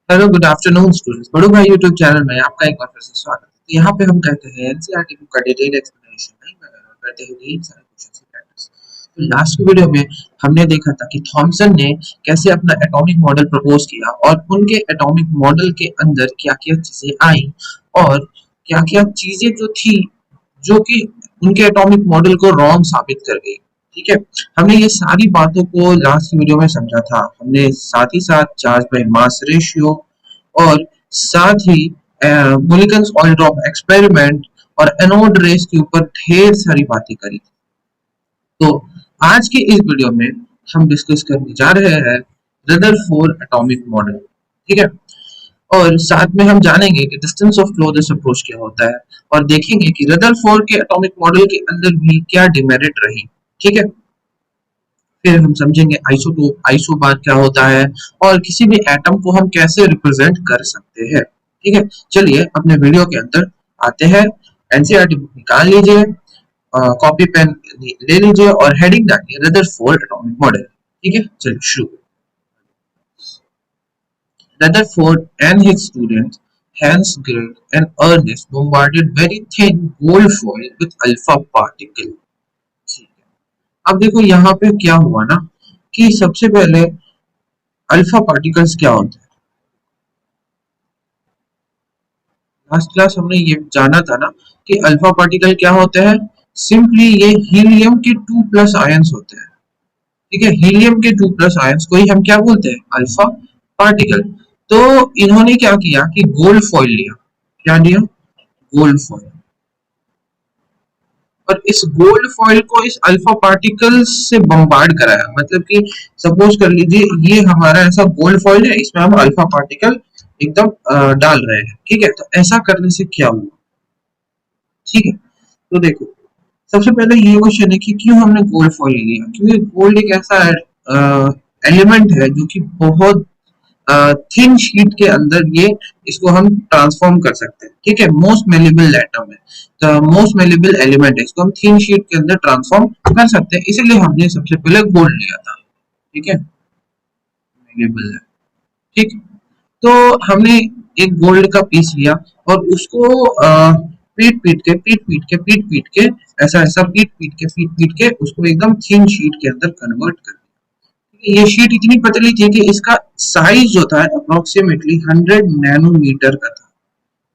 Hello good afternoon students. बड़ू भाई YouTube channel में आपका एक बार फिर से स्वागत है। तो यहाँ पे हम कहते हैं एनसीईआरटी बुक का डिटेल एक्सप्लेनेशन नहीं करते हैं ढेर सारे क्वेश्चंस की प्रैक्टिस। तो लास्ट की वीडियो में हमने देखा था कि थॉमसन ने कैसे अपना एटॉमिक मॉडल प्रपोज किया और उनके एटॉमिक मॉडल के अंदर क्या-क्या चीजें आई और क्या-क्या चीजें जो थी जो कि उनके एटॉमिक मॉडल को रॉन्ग साबित कर गई। ठीक है, हमने ये सारी बातों को लास्ट वीडियो में समझा था। हमने साथ ही साथ चार्ज बाय मास रेशियो और साथ ही मुलिकन्स ऑयल ड्रॉप एक्सपेरिमेंट और एनोड रेस के ऊपर ढेर सारी बातें करी। तो आज के इस वीडियो में हम डिस्कस करने जा रहे हैं रदरफोर्ड एटॉमिक मॉडल। ठीक है, और साथ में हम जानेंगे कि डिस्टेंस ऑफ क्लोजेस्ट अप्रोच क्या होता है और देखेंगे कि रदरफोर्ड के एटॉमिक मॉडल के अंदर भी क्या डिमेरिट रही। ठीक है, फिर हम समझेंगे आइसोटोप आइसोबार क्या होता है और किसी भी एटम को हम कैसे रिप्रेजेंट कर सकते हैं। ठीक है, चलिए अपने वीडियो के अंदर आते हैं। एनसीईआरटी बुक निकाल लीजिए, कॉपी पेन ले लीजिए और हेडिंग डालिए रदरफोर्ड एटॉमिक मॉडल। ठीक है, चलिए शुरू। Rutherford and his students Hans Green and Ernest bombarded very thin gold foil with alpha particle। ठीक है, अब देखो यहाँ पे क्या हुआ ना कि सबसे पहले अल्फा पार्टिकल्स क्या होते हैं। लास्ट क्लास हमने ये जाना था ना कि अल्फा पार्टिकल क्या होते हैं। सिंपली ये हीलियम के 2+ आयंस होते हैं। ठीक है, हीलियम के 2+ आयंस को ही हम क्या बोलते हैं, अल्फा पार्टिकल। तो इन्होंने क्या किया कि गोल्ड फॉइल लिया। क्या लिया, गोल्ड फॉइल। और इस गोल्ड फॉइल को इस अल्फा पार्टिकल्स से बम्बार्ड कराया। मतलब कि सपोज कर लीजिए ये हमारा ऐसा गोल्ड फॉइल है, इसमें हम अल्फा पार्टिकल एकदम डाल रहे हैं। ठीक है, तो ऐसा करने से क्या हुआ। ठीक है, तो देखो सबसे पहले ये क्वेश्चन है कि क्यों हमने गोल्ड फॉइल लिया। क्योंकि गोल्ड एक ऐसा एलिमेंट है जो कि बहुत थिन शीट के अंदर ये इसको हम ट्रांसफॉर्म कर सकते हैं। ठीक है, मोस्ट मेलेबल एटम है, तो मोस्ट मेलेबल एलिमेंट है, इसको हम थिन शीट के अंदर ट्रांसफॉर्म कर सकते हैं, इसीलिए हमने सबसे पहले गोल्ड लिया था। ठीक है, मेलेबल है। ठीक, तो हमने एक गोल्ड का पीस लिया और उसको पीट पीट के ऐसा ऐसा पीट पीट के उसको एकदम थिन शीट के अंदर कन्वर्ट कर दिया। ये शीट इतनी पतली थी कि इसका साइज जो था अप्रोक्सीमेटली 100 नैनोमीटर का था।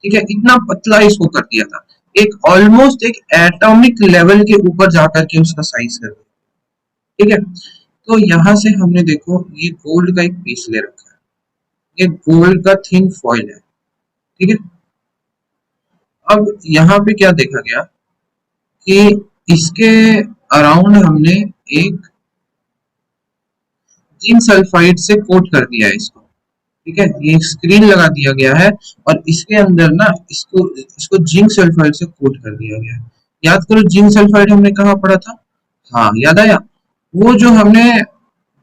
ठीक है, इतना पतला इसको कर दिया था। एक ऑलमोस्ट एक एटॉमिक लेवल के ऊपर जाकर के उसका साइज कर दिया। ठीक है, तो यहां से हमने देखो ये गोल्ड का एक पीस ले रखा है, ये गोल्ड का थिन फॉइल है। ठीक है, अब यहाँ पे क्या देखा गया कि इसके अराउंड हमने एक जिंक सल्फाइड से कोट कर दिया है इसको। ठीक है, ये स्क्रीन लगा दिया गया है और इसके अंदर ना इसको इसको जिंक सल्फाइड से कोट कर दिया गया है। याद करो जिंक सल्फाइड हमने कहाँ पढ़ा था। हाँ याद आया, वो जो हमने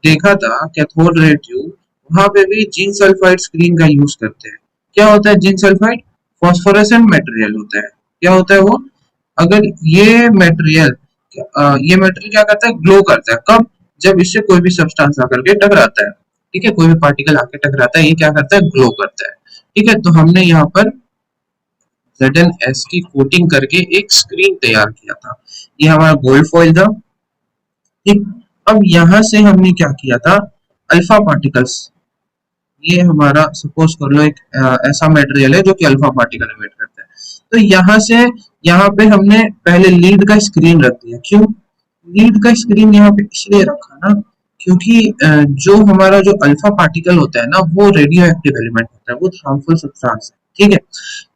देखा था कैथोड रे ट्यूब, वहां पे भी जिंक सल्फाइड स्क्रीन का यूज करते हैं। क्या होता है जिंक सल्फाइड, फॉस्फोरेसेंट मटेरियल होता है। क्या होता है वो, अगर ये मटेरियल क्या करता है, ग्लो करता है। कब, जब इससे कोई भी सब्सटेंस आकर के टकराता है। ठीक है, कोई भी पार्टिकल आके टकराता है, ये क्या करता है, ग्लो करता है। ठीक है, तो हमने यहाँ पर ZnS की कोटिंग करके एक स्क्रीन तैयार किया था। ये हमारा गोल्ड फॉइल था। ठीक, अब यहाँ से हमने क्या किया था, अल्फा पार्टिकल्स, ये हमारा सपोज कर लो एक ऐसा मटेरियल है जो कि अल्फा पार्टिकल एमिट करता है। तो यहाँ से यहाँ पे हमने पहले लीड का स्क्रीन रख दिया। क्यों लीड का स्क्रीन यहाँ पे इसलिए रखा ना, क्योंकि जो हमारा जो अल्फा पार्टिकल होता है ना वो रेडियो एक्टिव एलिमेंट होता है, वो हार्मफुल सब्सटेंस है। ठीक है,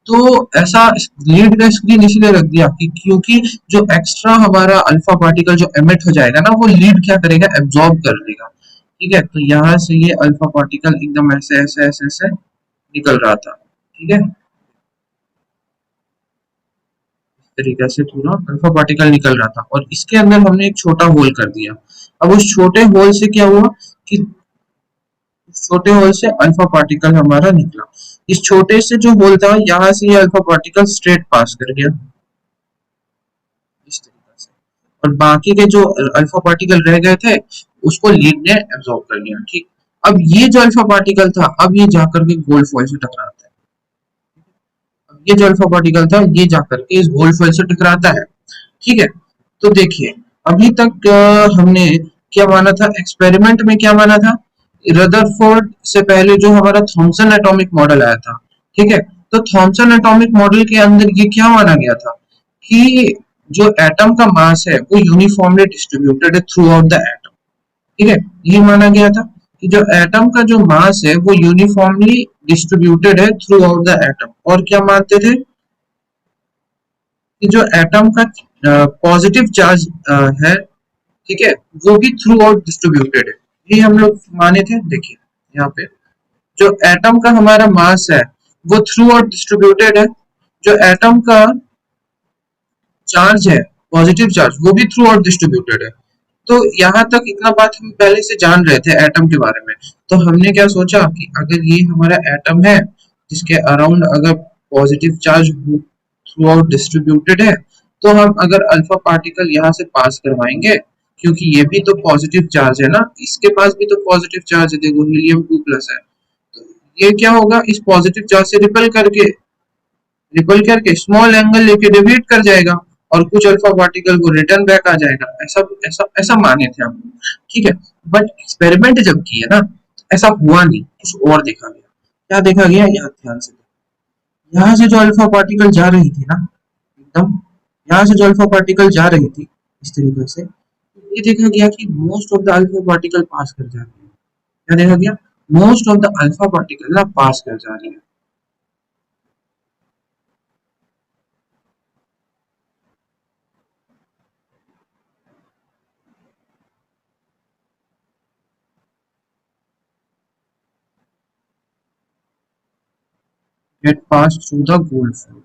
तो ऐसा लीड का स्क्रीन इसलिए रख दिया कि क्योंकि जो एक्स्ट्रा हमारा अल्फा पार्टिकल जो एमिट हो जाएगा ना वो लीड क्या करेगा, एब्जॉर्ब कर लेगा। ठीक है, तो यहाँ से ये अल्फा पार्टिकल एकदम ऐसे ऐसे ऐसे ऐसे निकल रहा था। ठीक है, इस तरीके से पूरा अल्फा पार्टिकल निकल रहा था और इसके अंदर हमने एक छोटा होल कर दिया। अब उस छोटे होल से क्या हुआ कि छोटे होल से अल्फा पार्टिकल हमारा निकला। इस छोटे से जो होल था यहाँ से ये अल्फा पार्टिकल स्ट्रेट पास कर गया इस तरीके से, और बाकी के जो अल्फा पार्टिकल रह गए थे उसको लीड ने एब्जॉर्ब कर लिया। ठीक, अब ये जो अल्फा पार्टिकल था, अब ये जाकर के गोल्ड फॉइल से टकराता है। ये जो अल्फा पार्टिकल था ये जाकर के इस गोल्ड फॉइल से टकराता है। ठीक है, तो देखिए अभी तक हमने क्या माना था, एक्सपेरिमेंट में क्या माना था, रदरफोर्ड से पहले जो हमारा थॉमसन एटॉमिक मॉडल आया था। ठीक है, तो थॉमसन एटॉमिक मॉडल के अंदर ये क्या माना गया था कि जो एटम का मास है वो यूनिफॉर्मली डिस्ट्रीब्यूटेड है थ्रू आउट द एटम। ठीक है, ये माना गया था कि जो एटम का जो मास है वो यूनिफॉर्मली डिस्ट्रीब्यूटेड है थ्रू आउट द एटम। और क्या मानते थे कि जो एटम का पॉजिटिव चार्ज है, ठीक है, वो भी थ्रू आउट डिस्ट्रीब्यूटेड है। ये हम लोग माने थे। देखिए यहाँ पे जो एटम का हमारा मास है वो थ्रू आउट डिस्ट्रीब्यूटेड है, जो एटम का चार्ज है, पॉजिटिव चार्ज, वो भी थ्रू आउट डिस्ट्रीब्यूटेड है। तो यहाँ तक इतना बात हम पहले से जान रहे थे एटम के बारे में। तो हमने क्या सोचा कि अगर ये हमारा एटम है जिसके अराउंड अगर positive charge through out distributed है, तो हम अगर अल्फा पार्टिकल यहाँ से पास करवाएंगे, क्योंकि ये भी तो पॉजिटिव चार्ज है ना, इसके पास भी तो पॉजिटिव चार्ज है, देखो हीलियम 2+ है, तो ये क्या होगा, इस पॉजिटिव चार्ज से रिपल करके स्मॉल एंगल लेके डेविएट कर जाएगा और कुछ अल्फा पार्टिकल को रिटर्न बैक आ जाएगा। ऐसा ऐसा ऐसा माने थे हम। ठीक है, बट एक्सपेरिमेंट जब किए ना, ऐसा हुआ नहीं, कुछ और देखा गया। क्या देखा गया, यहाँ ध्यान से देखो। यहाँ से जो अल्फा पार्टिकल जा रही थी ना, एकदम यहाँ से जो अल्फा पार्टिकल जा रही थी इस तरीके से, ये देखा गया कि most of the alpha particle pass कर जा रही है। क्या देखा गया, most of the alpha particle ना पास कर जा रही है। Get pass through the gold foil,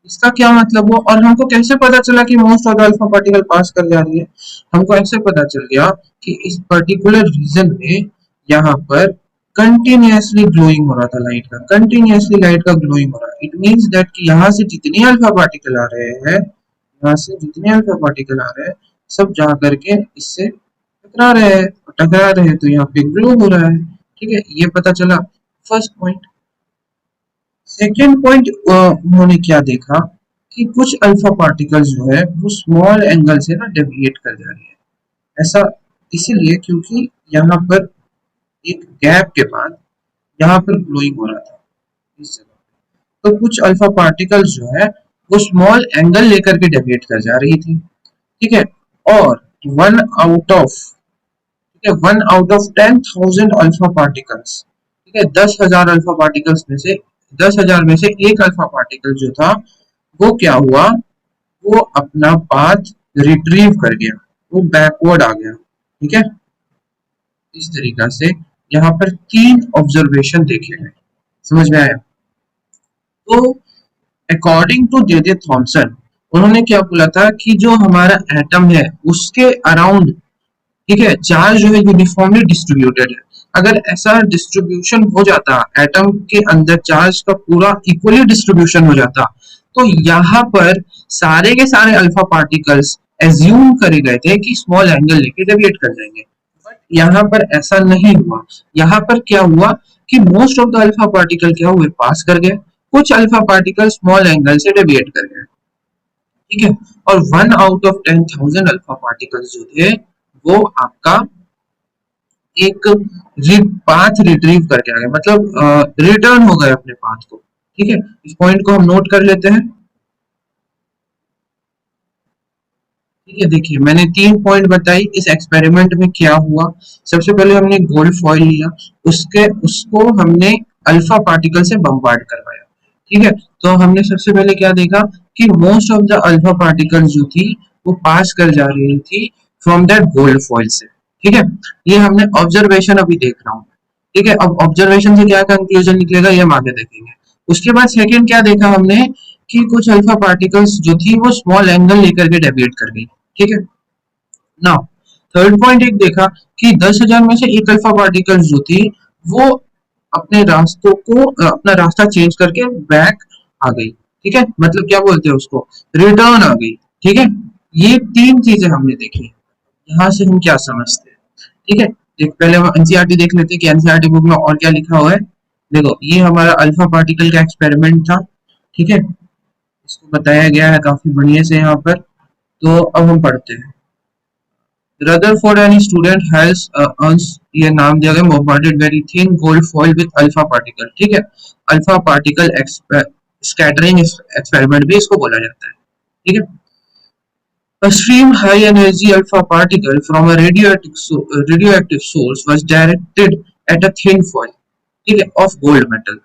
इसका क्या मतलब हुआ, और हमको कैसे पता चला कि most of the alpha particle pass कर जा रही है। हमको ऐसे पता चल गया कि इस पर्टिकुलर रीजन में यहाँ पर कंटिन्यूअसली ग्लोइंग हो रहा था लाइट का, कंटिन्यूअसली लाइट का ग्लोइंग हो रहा है। इट मींस दैट कि यहाँ से जितने अल्फा पार्टिकल आ रहे हैं, यहाँ से जितने अल्फा पार्टिकल आ रहे हैं, सब जा करके इससे टकरा रहे हैं, टकरा रहे हैं तो यहाँ पे ग्लो हो रहा है। ठीक है, ये पता चला फर्स्ट पॉइंट। सेकेंड पॉइंट उन्होंने क्या देखा कि कुछ अल्फा पार्टिकल्स जो है वो स्मॉल एंगल से ना डेविएट कर जा रही है। ऐसा इसीलिए क्योंकि यहाँ पर एक गैप के बाद यहाँ पर ग्लोइंग हो रहा था इस जगह। तो कुछ अल्फा पार्टिकल्स जो है वो स्मॉल एंगल लेकर के डेविएट कर जा रही थी। ठीक है, और वन आउट ऑफ ठीक है, 1 out of 10,000 अल्फा पार्टिकल्स, ठीक है, 10,000 अल्फा पार्टिकल्स में से 10,000 में से एक अल्फा पार्टिकल जो था वो क्या हुआ, वो अपना पाथ रिट्रीव कर गया, वो बैकवर्ड आ गया। ठीक है, इस तरीका से यहाँ पर 3 ऑब्जर्वेशन देखे गए। समझ में आया? तो अकॉर्डिंग टू जे थॉमसन, उन्होंने क्या बोला था कि जो हमारा एटम है उसके अराउंड, ठीक है, चार्ज जो है यूनिफॉर्मली डिस्ट्रीब्यूटेड है। अगर ऐसा डिस्ट्रीब्यूशन हो जाता, एटम के अंदर चार्ज का पूरा इक्वली डिस्ट्रीब्यूशन हो जाता, तो यहाँ पर सारे के सारे अल्फा पार्टिकल्स एज्यूम करे गए थे कि स्मॉल एंगल लेके डेविएट कर जाएंगे। बट यहाँ पर ऐसा नहीं हुआ। यहाँ पर क्या हुआ कि most of the alpha particle क्या हुए, पास कर गए, कुछ अल्फा पार्टिकल स्मॉल एंगल से डेविएट कर गए। ठीक है, और 1 out of 10,000 अल्फा पार्टिकल्स जो थे वो आपका एक पाथ रिट्रीव करके आ गए, मतलब रिटर्न हो गए अपने पाथ को। ठीक है, इस पॉइंट को हम नोट कर लेते हैं। ठीक है, देखिए मैंने 3 पॉइंट बताई इस एक्सपेरिमेंट में क्या हुआ। सबसे पहले हमने गोल्ड फॉइल लिया, उसके उसको हमने अल्फा पार्टिकल से बम्बार्ड करवाया। ठीक है, तो हमने सबसे पहले क्या देखा कि most of the alpha particle जो थी वो पास कर जा रही थी फ्रॉम दैट गोल्ड फॉइल से। ठीक है, ये हमने ऑब्जर्वेशन अभी देख रहा हूँ। ठीक है, अब ऑब्जर्वेशन से क्या कंक्लूजन निकलेगा ये हम आगे देखेंगे। उसके बाद सेकंड क्या देखा हमने कि कुछ अल्फा पार्टिकल्स जो थी वो स्मॉल एंगल लेकर के डेविएट कर गई। ठीक है, नाउ थर्ड पॉइंट एक देखा कि 10,000 में से एक अल्फा पार्टिकल जो थी वो अपने रास्तों को अपना रास्ता चेंज करके बैक आ गई। ठीक है, मतलब क्या बोलते हैं उसको, रिटर्न आ गई। ठीक है, ये 3 चीजें हमने देखी। यहाँ से हम क्या समझते हैं? ठीक है, एक पहले हम एनसीईआरटी देख लेते हैं कि एनसीईआरटी बुक में और क्या लिखा हुआ है। देखो ये हमारा अल्फा पार्टिकल का एक्सपेरिमेंट था, ठीक है, इसको बताया गया है काफी बढ़िया से यहाँ पर। तो अब हम पढ़ते हैं। Rutherford and student has earns, ये नाम दिया गया, bombarded very thin gold foil with alpha particle, ठीक है, अल्फा पार्टिकल स्कैटरिंग एक्सपेरिमेंट भी इसको बोला जाता है, ठीक है। A stream high-energy alpha particle from a radioactive source was directed at a thin foil, ठीक है, of gold metal.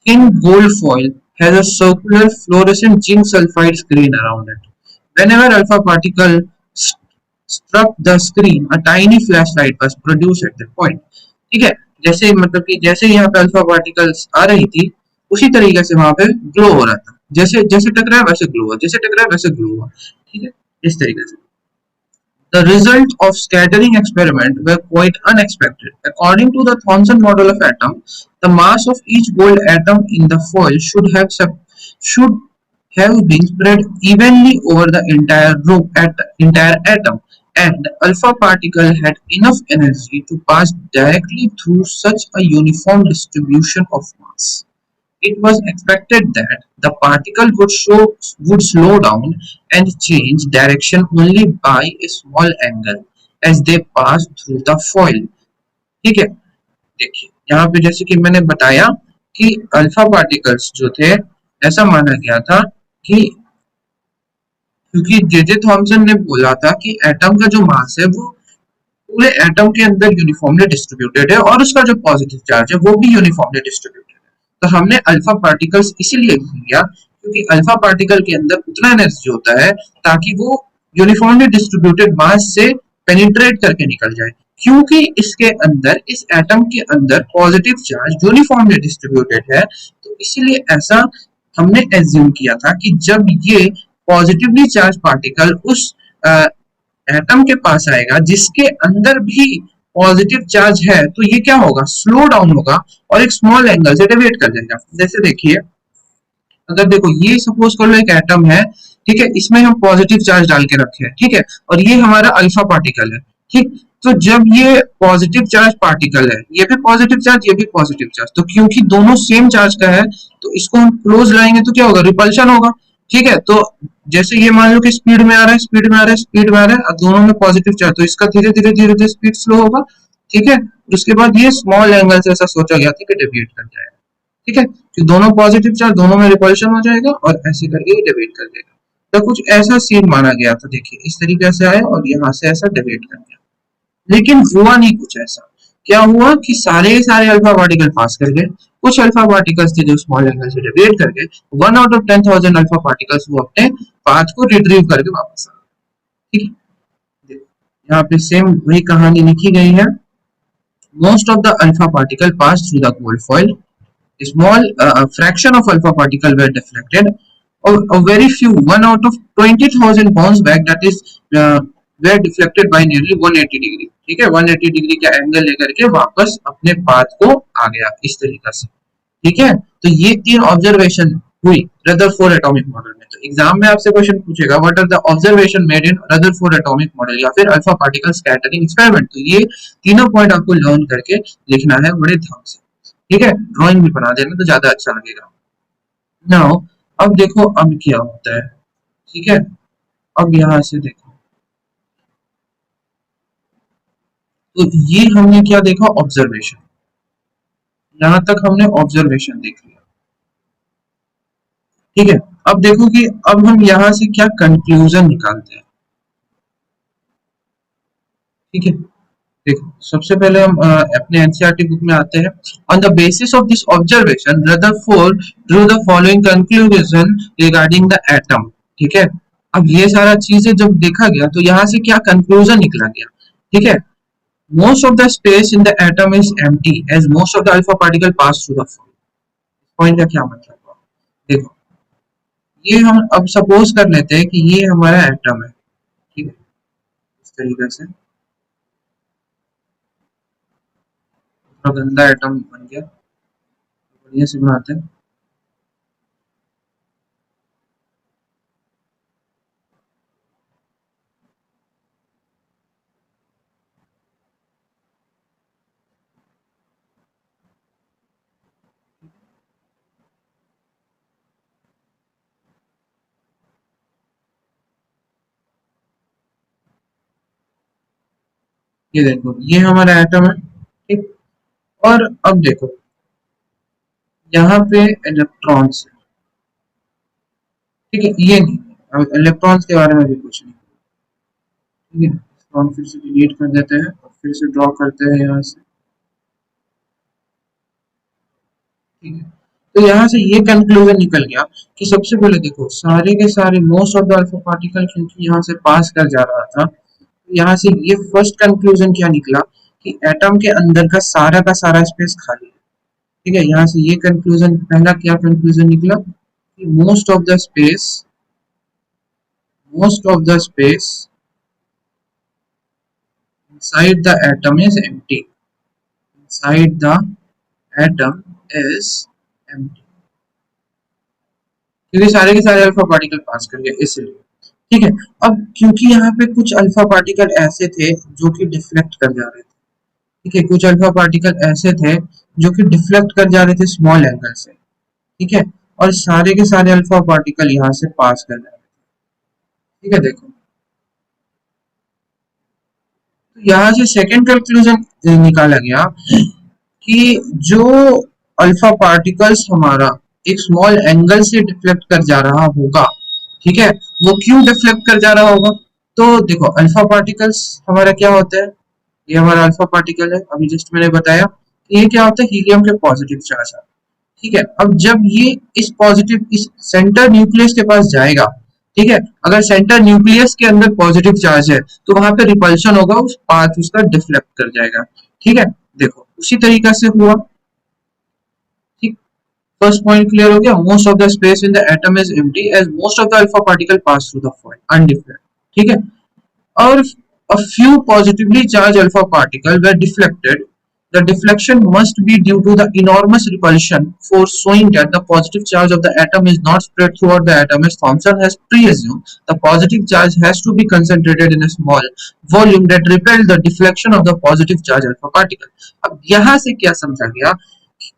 Thin gold foil has a circular fluorescent zinc sulfide screen around it. Whenever alpha particle struck the screen, a tiny flashlight was produced at that point. ठीक है, जैसे मतलब कि जैसे यहाँ पे अल्फा पार्टिकल्स आ रही थी, उसी तरीके से वहां पे ग्लो हो रहा था, जैसे जैसे टकराया वैसे ग्लो हुआ, जैसे टकराया वैसे ग्लो हुआ, ठीक है, इस तरीके से। The results of scattering experiment were quite unexpected. According to the Thomson model of atom, the mass of each gold atom in the foil should have been spread evenly over the entire room at entire atom, and alpha particle had enough energy to pass directly through such a uniform distribution of mass. It was expected that the particle would slow down and change direction only by a small angle as they passed through the foil. ठीक है, देखिए यहाँ पे जैसे कि मैंने बताया कि अल्फा पार्टिकल्स जो थे, ऐसा माना गया था कि क्योंकि जे थॉमसन ने बोला था कि एटम का जो मास है वो पूरे एटम के अंदर यूनिफॉर्मली डिस्ट्रीब्यूटेड है और उसका जो पॉजिटिव चार्ज है वो भी यूनिफॉर्मली डिस्ट्रीब्यूटेड है। तो हमने अल्फा पार्टिकल्स इसीलिए लिया क्योंकि अल्फा पार्टिकल के अंदर उतना एनर्जी होता है ताकि वो यूनिफॉर्मली डिस्ट्रीब्यूटेड मास से पेनिट्रेट करके निकल जाए, क्योंकि इसके अंदर, इस एटम के अंदर पॉजिटिव चार्ज यूनिफॉर्मली डिस्ट्रीब्यूटेड है। तो इसीलिए ऐसा हमने एज्यूम किया था कि जब ये पॉजिटिवली चार्ज पार्टिकल उस एटम के पास आएगा जिसके अंदर भी पॉजिटिव चार्ज है, तो ये क्या होगा, स्लो डाउन होगा और एक स्मॉल एंगल से डेविएट कर जाएगा। जैसे देखिए, अगर देखो ये सपोज कर लो एक एटम है, ठीक है, इसमें हम पॉजिटिव चार्ज डाल के रखे हैं, ठीक है, और ये हमारा अल्फा पार्टिकल है, ठीक। तो जब ये पॉजिटिव चार्ज पार्टिकल है, ये भी पॉजिटिव चार्ज, ये भी पॉजिटिव चार्ज, तो क्योंकि दोनों सेम चार्ज का है तो इसको हम क्लोज लाएंगे तो क्या होगा, रिपल्शन होगा, ठीक है। तो जैसे ये मान लो कि स्पीड में आ रहा है, स्पीड में आ रहा है, स्पीड में आ रहा है, और दोनों में पॉजिटिव चार्ज, तो इसका धीरे धीरे धीरे धीरे स्पीड स्लो होगा, ठीक है। उसके बाद ये स्मॉल एंगल से ऐसा सोचा गया था कि डेविएट कर जाएगा, ठीक है, कि दोनों पॉजिटिव चार्ज, दोनों में रिपल्शन हो जाएगा और ऐसे करके डेविएट कर देगा। तो कुछ ऐसा सीन माना गया था, देखिए इस तरीके से आया और यहाँ से ऐसा डेविएट कर गया, लेकिन हुआ नहीं कुछ ऐसा। क्या हुआ कि सारे सारे अल्फा पार्टिकल पास कर गए, कुछ अल्फा पार्टिकल्स थे जो स्मॉल एंगल से डेविएट कर गए, 1 आउट ऑफ 10,000 अल्फा पार्टिकल्स वो अपने पाथ को रिट्रीव करके वापस आ गए, ठीक है। यहाँ पे सेम वही कहानी लिखी गई है। Most of the alpha particle pass through the gold foil, small fraction of alpha particle were deflected, or a very few, 1 out of 20,000 bounce back, that is were deflected by nearly 180 degree, ठीक है, 180 degree का angle लेकर के वापस अपने path को आ गया इस तरीका से, ठीक है। तो ये तीन ऑब्जर्वेशन हुई रदरफोर्ड एटॉमिक मॉडल में। तो एग्जाम में आपसे क्वेश्चन पूछेगा what are the observation made in Rutherford atomic model या फिर अल्फा पार्टिकल स्कैटरिंग एक्सपेरिमेंट। तो ये तीनों पॉइंट आपको लर्न करके लिखना है बड़े ध्यान से, ठीक है, ड्राइंग भी बना देना तो ज्यादा अच्छा लगेगा। नाउ अब देखो अब क्या होता है, ठीक है, अब यहाँ से देखो, तो ये हमने क्या देखा, ऑब्जर्वेशन, यहाँ तक हमने ऑब्जर्वेशन देख लिया, ठीक है। अब देखो कि अब हम यहाँ से क्या कंक्लूजन निकालते हैं, ठीक है। देखो सबसे पहले हम अपने एनसीईआरटी बुक में आते हैं। On the basis of this observation Rutherford Drew the following conclusion regarding the atom, ठीक है। अब ये सारा चीजें जब देखा गया तो यहाँ से क्या कंक्लूजन निकला गया, ठीक है। Most of the space in the atom is empty as most of the alpha particle pass through the point का क्या मतलब हुआ, देखो ये हम अब सपोज कर लेते हैं कि ये हमारा एटम है, ठीक है, इस तरीके से थोड़ा गंदा एटम बन गया, बढ़िया से बनाते हैं। ये देखो ये हमारा एटम है, ठीक। और अब देखो यहाँ पे इलेक्ट्रॉन्स है, ठीक है, ये नहीं, अब इलेक्ट्रॉन्स के बारे में भी कुछ नहीं, ठीक है। इसको हम फिर से डिलीट कर देते हैं और फिर से ड्रॉ करते हैं यहाँ से, ठीक है। तो यहाँ से ये कंक्लूजन निकल गया कि सबसे पहले देखो सारे के सारे most of the alpha particle क्योंकि यहाँ से पास कर जा रहा था, यहाँ से ये फर्स्ट कंक्लूजन क्या निकला कि एटम के अंदर का सारा स्पेस खाली है, ठीक है। यहाँ से ये कंक्लूजन, पहला क्या कंक्लूजन निकला कि most of the space inside the atom is empty, inside the atom is empty, क्योंकि सारे के सारे अल्फा पार्टिकल पास कर गए इसलिए, ठीक है। अब क्योंकि यहाँ पे कुछ अल्फा पार्टिकल ऐसे थे जो कि डिफ्लेक्ट कर जा रहे थे, ठीक है, कुछ अल्फा पार्टिकल ऐसे थे जो कि डिफ्लेक्ट कर जा रहे थे स्मॉल एंगल से, ठीक है, और सारे के सारे अल्फा पार्टिकल यहाँ से पास कर जा रहे थे, ठीक है। देखो तो यहाँ से सेकेंड कंक्लूजन निकाला गया कि जो अल्फा पार्टिकल्स हमारा एक स्मॉल एंगल से डिफ्लेक्ट कर जा रहा होगा, ठीक है, वो क्यों डिफ्लेक्ट कर जा रहा होगा। तो देखो अल्फा पार्टिकल्स हमारा क्या होता है, ये हमारा अल्फा पार्टिकल है, अभी जस्ट मैंने बताया कि ये क्या होता है, हीलियम के पॉजिटिव चार्ज, ठीक है। अब जब ये इस सेंटर न्यूक्लियस के पास जाएगा, ठीक है, अगर सेंटर न्यूक्लियस के अंदर पॉजिटिव चार्ज है तो वहां पे रिपल्शन होगा, उस पाथ उसका डिफ्लेक्ट कर जाएगा, ठीक है। देखो उसी तरीका से हुआ, ठीक। फर्स्ट पॉइंट क्लियर हो गया, most of the space in the atom is empty as most of the alpha particle pass through the foil undeflect, ठीक है। Or a few positively charged alpha particles were deflected. The deflection must be due to the enormous repulsion force, showing that the positive charge of the atom is not spread throughout the atom as Thomson has pre-assumed. The positive charge has to be concentrated in a small volume that repel the deflection of the positive charge alpha particle. अब यहाँ से क्या समझा गया,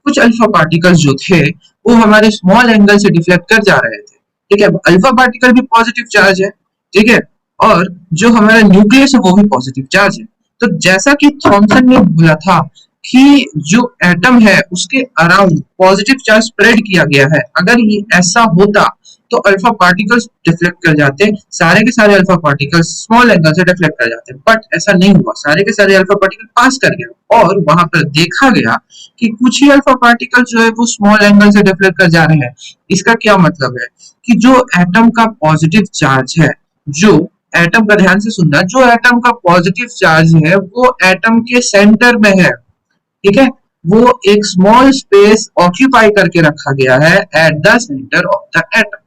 कुछ alpha particles जो थे वो हमारे स्मॉल एंगल से डिफ्लेक्ट कर जा रहे थे, ठीक है। अल्फा पार्टिकल भी पॉजिटिव चार्ज है, ठीक है, और जो हमारा न्यूक्लियस है वो भी पॉजिटिव चार्ज है। तो जैसा कि थॉमसन ने बोला था कि जो एटम है उसके अराउंड पॉजिटिव चार्ज स्प्रेड किया गया है, अगर ये ऐसा होता तो अल्फा पार्टिकल्स डिफ्लेक्ट कर जाते, सारे के सारे अल्फा पार्टिकल्स स्मॉल एंगल से डिफ्लेक्ट कर जाते, बट ऐसा नहीं हुआ, सारे के सारे अल्फा पार्टिकल पास कर गया और वहां पर देखा गया कि कुछ ही अल्फा पार्टिकल जो है वो स्मॉल एंगल से डिफ्लेक्ट कर जा रहे हैं। इसका क्या मतलब है कि जो एटम का पॉजिटिव चार्ज है, जो एटम का, ध्यान से सुनना, जो एटम का पॉजिटिव चार्ज है वो एटम के सेंटर में है, ठीक है, वो एक स्मॉल स्पेस ऑक्यूपाई करके रखा गया है at the centre of the atom,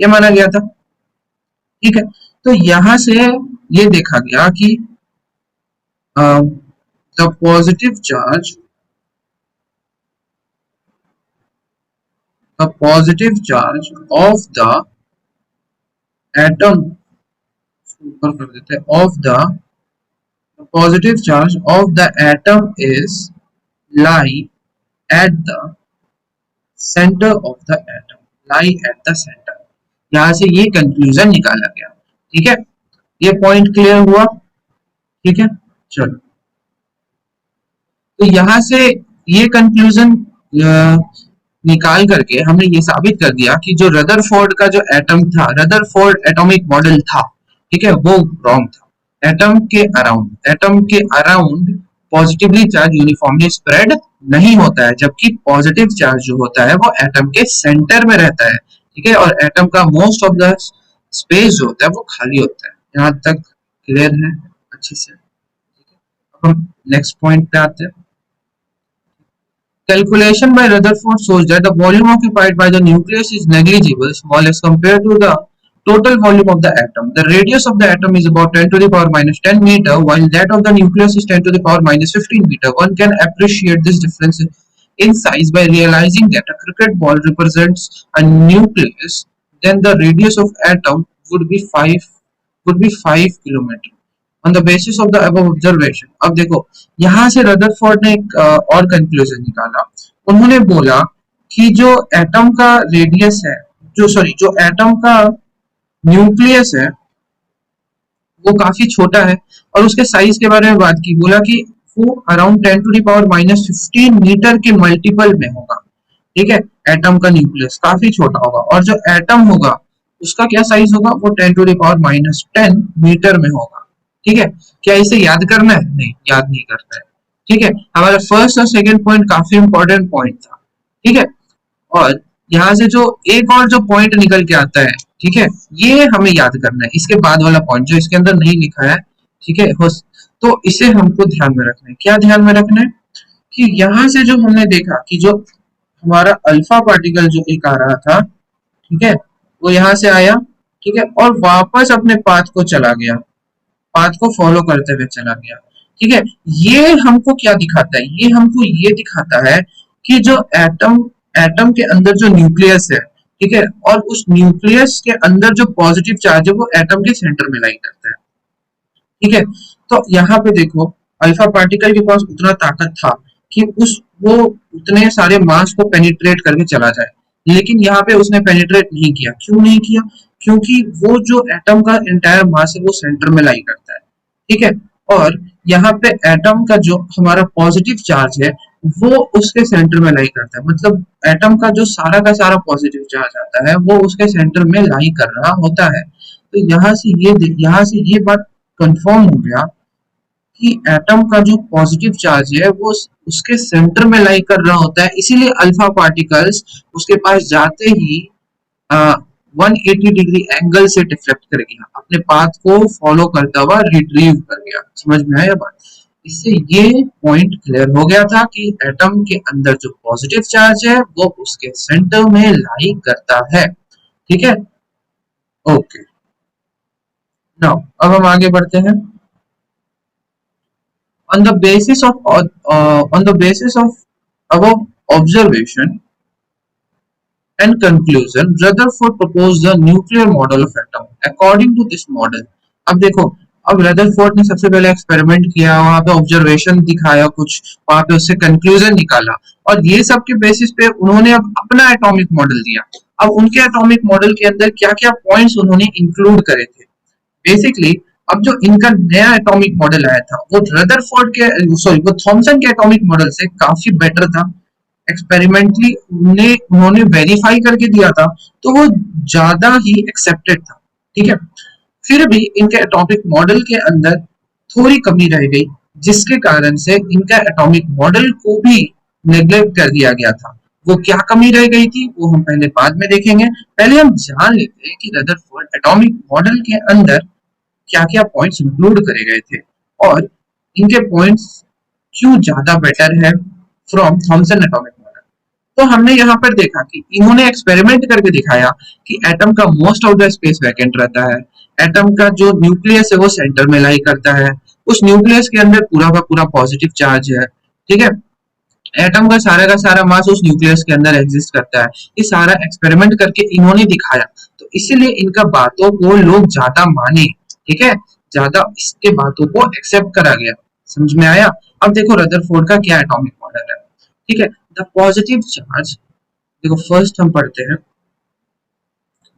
ये माना गया था, ठीक है। तो यहां से ये देखा गया कि the positive charge of the atom, ऊपर कर देते हैं, of the positive charge of the atom is lie at the center of the atom, lie at the center, यहां से ये कंक्लूजन निकाला गया, ठीक है। ये पॉइंट क्लियर हुआ, ठीक है। चलो तो यहां से ये कंक्लूजन निकाल करके हमने ये साबित कर दिया कि जो रदरफोर्ड का जो एटम था, रदरफोर्ड एटॉमिक मॉडल था, ठीक है, वो रॉन्ग था। एटम के around positively charge uniformly spread नहीं होता है, जबकि पॉजिटिव चार्ज जो होता है वो एटम के सेंटर में रहता है, ठीक है, और एटम का मोस्ट ऑफ द स्पेस जो होता है वो खाली होता है। यहाँ तक क्लियर है अच्छे से, अब हम नेक्स्ट पॉइंट पे आते हैं। Calculation by Rutherford shows that the volume occupied by the nucleus is negligible, small as compared to the total volume of the atom. The radius of the atom is about 10 to the power minus 10 meter, while that of the nucleus is 10 to the power minus 15 meter. One can appreciate this difference in size by realizing that a cricket ball represents a nucleus, then the radius of atom would be 5 kilometer. On the basis of the above observation, अब देखो यहाँ से Rutherford ने एक और conclusion निकाला। उन्होंने बोला कि जो एटम का रेडियस है, जो एटम का न्यूक्लियस है वो काफी छोटा है। और उसके साइज के बारे में बात की, बोला कि वो अराउंड 10⁻⁻15 मीटर के मल्टीपल में होगा। ठीक है, एटम का न्यूक्लियस काफी छोटा होगा, और जो एटम होगा उसका क्या साइज होगा, वो 10⁻⁻10 मीटर में होगा। ठीक है, क्या इसे याद करना है? नहीं, याद नहीं करना है। ठीक है, हमारा फर्स्ट और सेकंड पॉइंट काफी इंपॉर्टेंट पॉइंट था। ठीक है, और यहाँ से जो एक और जो पॉइंट निकल के आता है, ठीक है, ये हमें याद करना है, इसके बाद वाला पॉइंट जो इसके अंदर नहीं लिखा है। ठीक है, तो इसे हमको ध्यान में रखना है। क्या ध्यान में रखना है? कि यहाँ से जो हमने देखा कि जो हमारा अल्फा पार्टिकल जो एक आ रहा था, ठीक है, वो यहाँ से आया, ठीक है, और वापस अपने पाथ को चला गया, पाथ को फॉलो करते हुए चला गया। ठीक है, ये हमको क्या दिखाता है? ये हमको ये दिखाता है कि जो एटम एटम के अंदर जो न्यूक्लियस है, ठीक है, और उस न्यूक्लियस के अंदर जो पॉजिटिव चार्ज है वो एटम के सेंटर में लाई करता है। ठीक है, तो यहाँ पे देखो, अल्फा पार्टिकल के पास उतना ताकत था कि वो उतने सारे मास को पेनिट्रेट करके चला जाए, लेकिन यहाँ पे उसने पेनिट्रेट नहीं किया। क्यों नहीं किया? क्योंकि वो जो एटम का एंटायर मास है वो सेंटर में लाई करता है। ठीक है, और यहाँ पे एटम का जो हमारा पॉजिटिव चार्ज है वो उसके सेंटर में लाई करता है, मतलब एटम का जो सारा पॉजिटिव चार्ज आता है वो उसके सेंटर में लाई कर रहा होता है। तो यहाँ से ये बात कंफर्म हो गया कि एटम का जो पॉजिटिव चार्ज है वो उसके सेंटर में लाई कर रहा होता है, इसीलिए अल्फा पार्टिकल्स उसके पास जाते ही 180 डिग्री एंगल से डिफ्लेक्ट कर गया, अपने पाथ को फॉलो करता हुआ रिट्रीव कर गया। समझ में आया बात? इससे ये पॉइंट क्लियर हो गया था कि एटम के अंदर जो पॉजिटिव चार्ज है वो उसके सेंटर में लाई करता है। ठीक है, ओके। नाउ अब हम आगे बढ़ते हैं। On the basis of above observation and conclusion, Rutherford proposed the nuclear model of atom. According to this model, अब देखो, अब रदरफोर्ड ने सबसे पहले एक्सपेरिमेंट किया, वहां पे ऑब्जर्वेशन दिखाया कुछ, वहां पे उससे कंक्लूजन निकाला, और ये सब के बेसिस पे उन्होंने अब अपना एटॉमिक मॉडल दिया। अब उनके एटॉमिक मॉडल के अंदर क्या क्या पॉइंट्स उन्होंने इंक्लूड करे थे, बेसिकली। अब जो इनका नया एटॉमिक मॉडल आया था वो रदरफोर्ड के, सॉरी, वो थॉमसन के एटॉमिक मॉडल से काफी बेटर था। एक्सपेरिमेंटली उन्होंने वेरीफाई करके दिया था, तो वो ज्यादा ही एक्सेप्टेड था। ठीक है, फिर भी इनके एटॉमिक मॉडल के अंदर थोड़ी कमी रह गई, जिसके कारण से इनका एटॉमिक मॉडल को भी नेग्लेक्ट कर दिया गया था। वो क्या कमी रह गई थी वो हम पहले बाद में देखेंगे। पहले हम जान लेते हैं कि रदरफोर्ड एटॉमिक मॉडल के अंदर क्या क्या पॉइंट्स इंक्लूड करे गए थे, और इनके पॉइंट्स क्यों ज्यादा बेटर है फ्रॉम थॉमसन एटॉमिक मॉडल। तो हमने यहाँ पर देखा कि इन्होंने एक्सपेरिमेंट करके दिखाया कि एटम का most of the space vacant रहता है, एटम का जो न्यूक्लियस है वो सेंटर में लाई करता है, उस न्यूक्लियस के अंदर पूरा का पूरा पॉजिटिव चार्ज है। ठीक है, एटम का सारा मास उस न्यूक्लियस के अंदर एग्जिस्ट करता है। ये सारा एक्सपेरिमेंट करके इन्होंने दिखाया, तो इसीलिए इनका बातों को लोग ज्यादा माने। ठीक है, ज्यादा इसके बातों को एक्सेप्ट करा गया। समझ में आया? अब देखो रदरफोर्ड का क्या एटॉमिक मॉडल है। ठीक है, द पॉजिटिव चार्ज, देखो फर्स्ट हम पढ़ते हैं,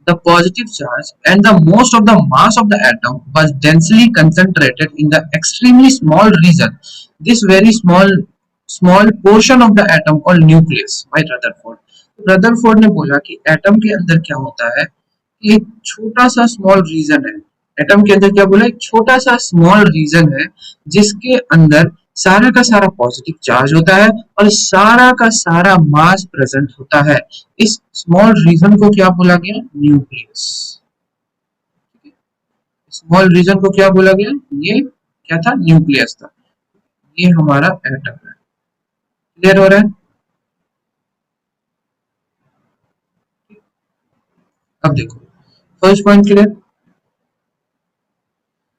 the positive charge and the most of the mass of the atom was densely concentrated in the extremely small region, this very small portion of the atom called nucleus by Rutherford. Rutherford ने बोला कि atom के अंदर क्या होता है, एक छोटा सा स्मॉल रीजन है। एटम के अंदर क्या बोला, एक छोटा सा स्मॉल रीजन है जिसके अंदर सारा का सारा पॉजिटिव चार्ज होता है और सारा का सारा मास प्रेजेंट होता है। इस स्मॉल रीजन को क्या बोला गया? न्यूक्लियस। स्मॉल रीजन को क्या बोला गया? ये क्या था? न्यूक्लियस था। ये हमारा एटम है। क्लियर हो रहा है? अब देखो first point clear.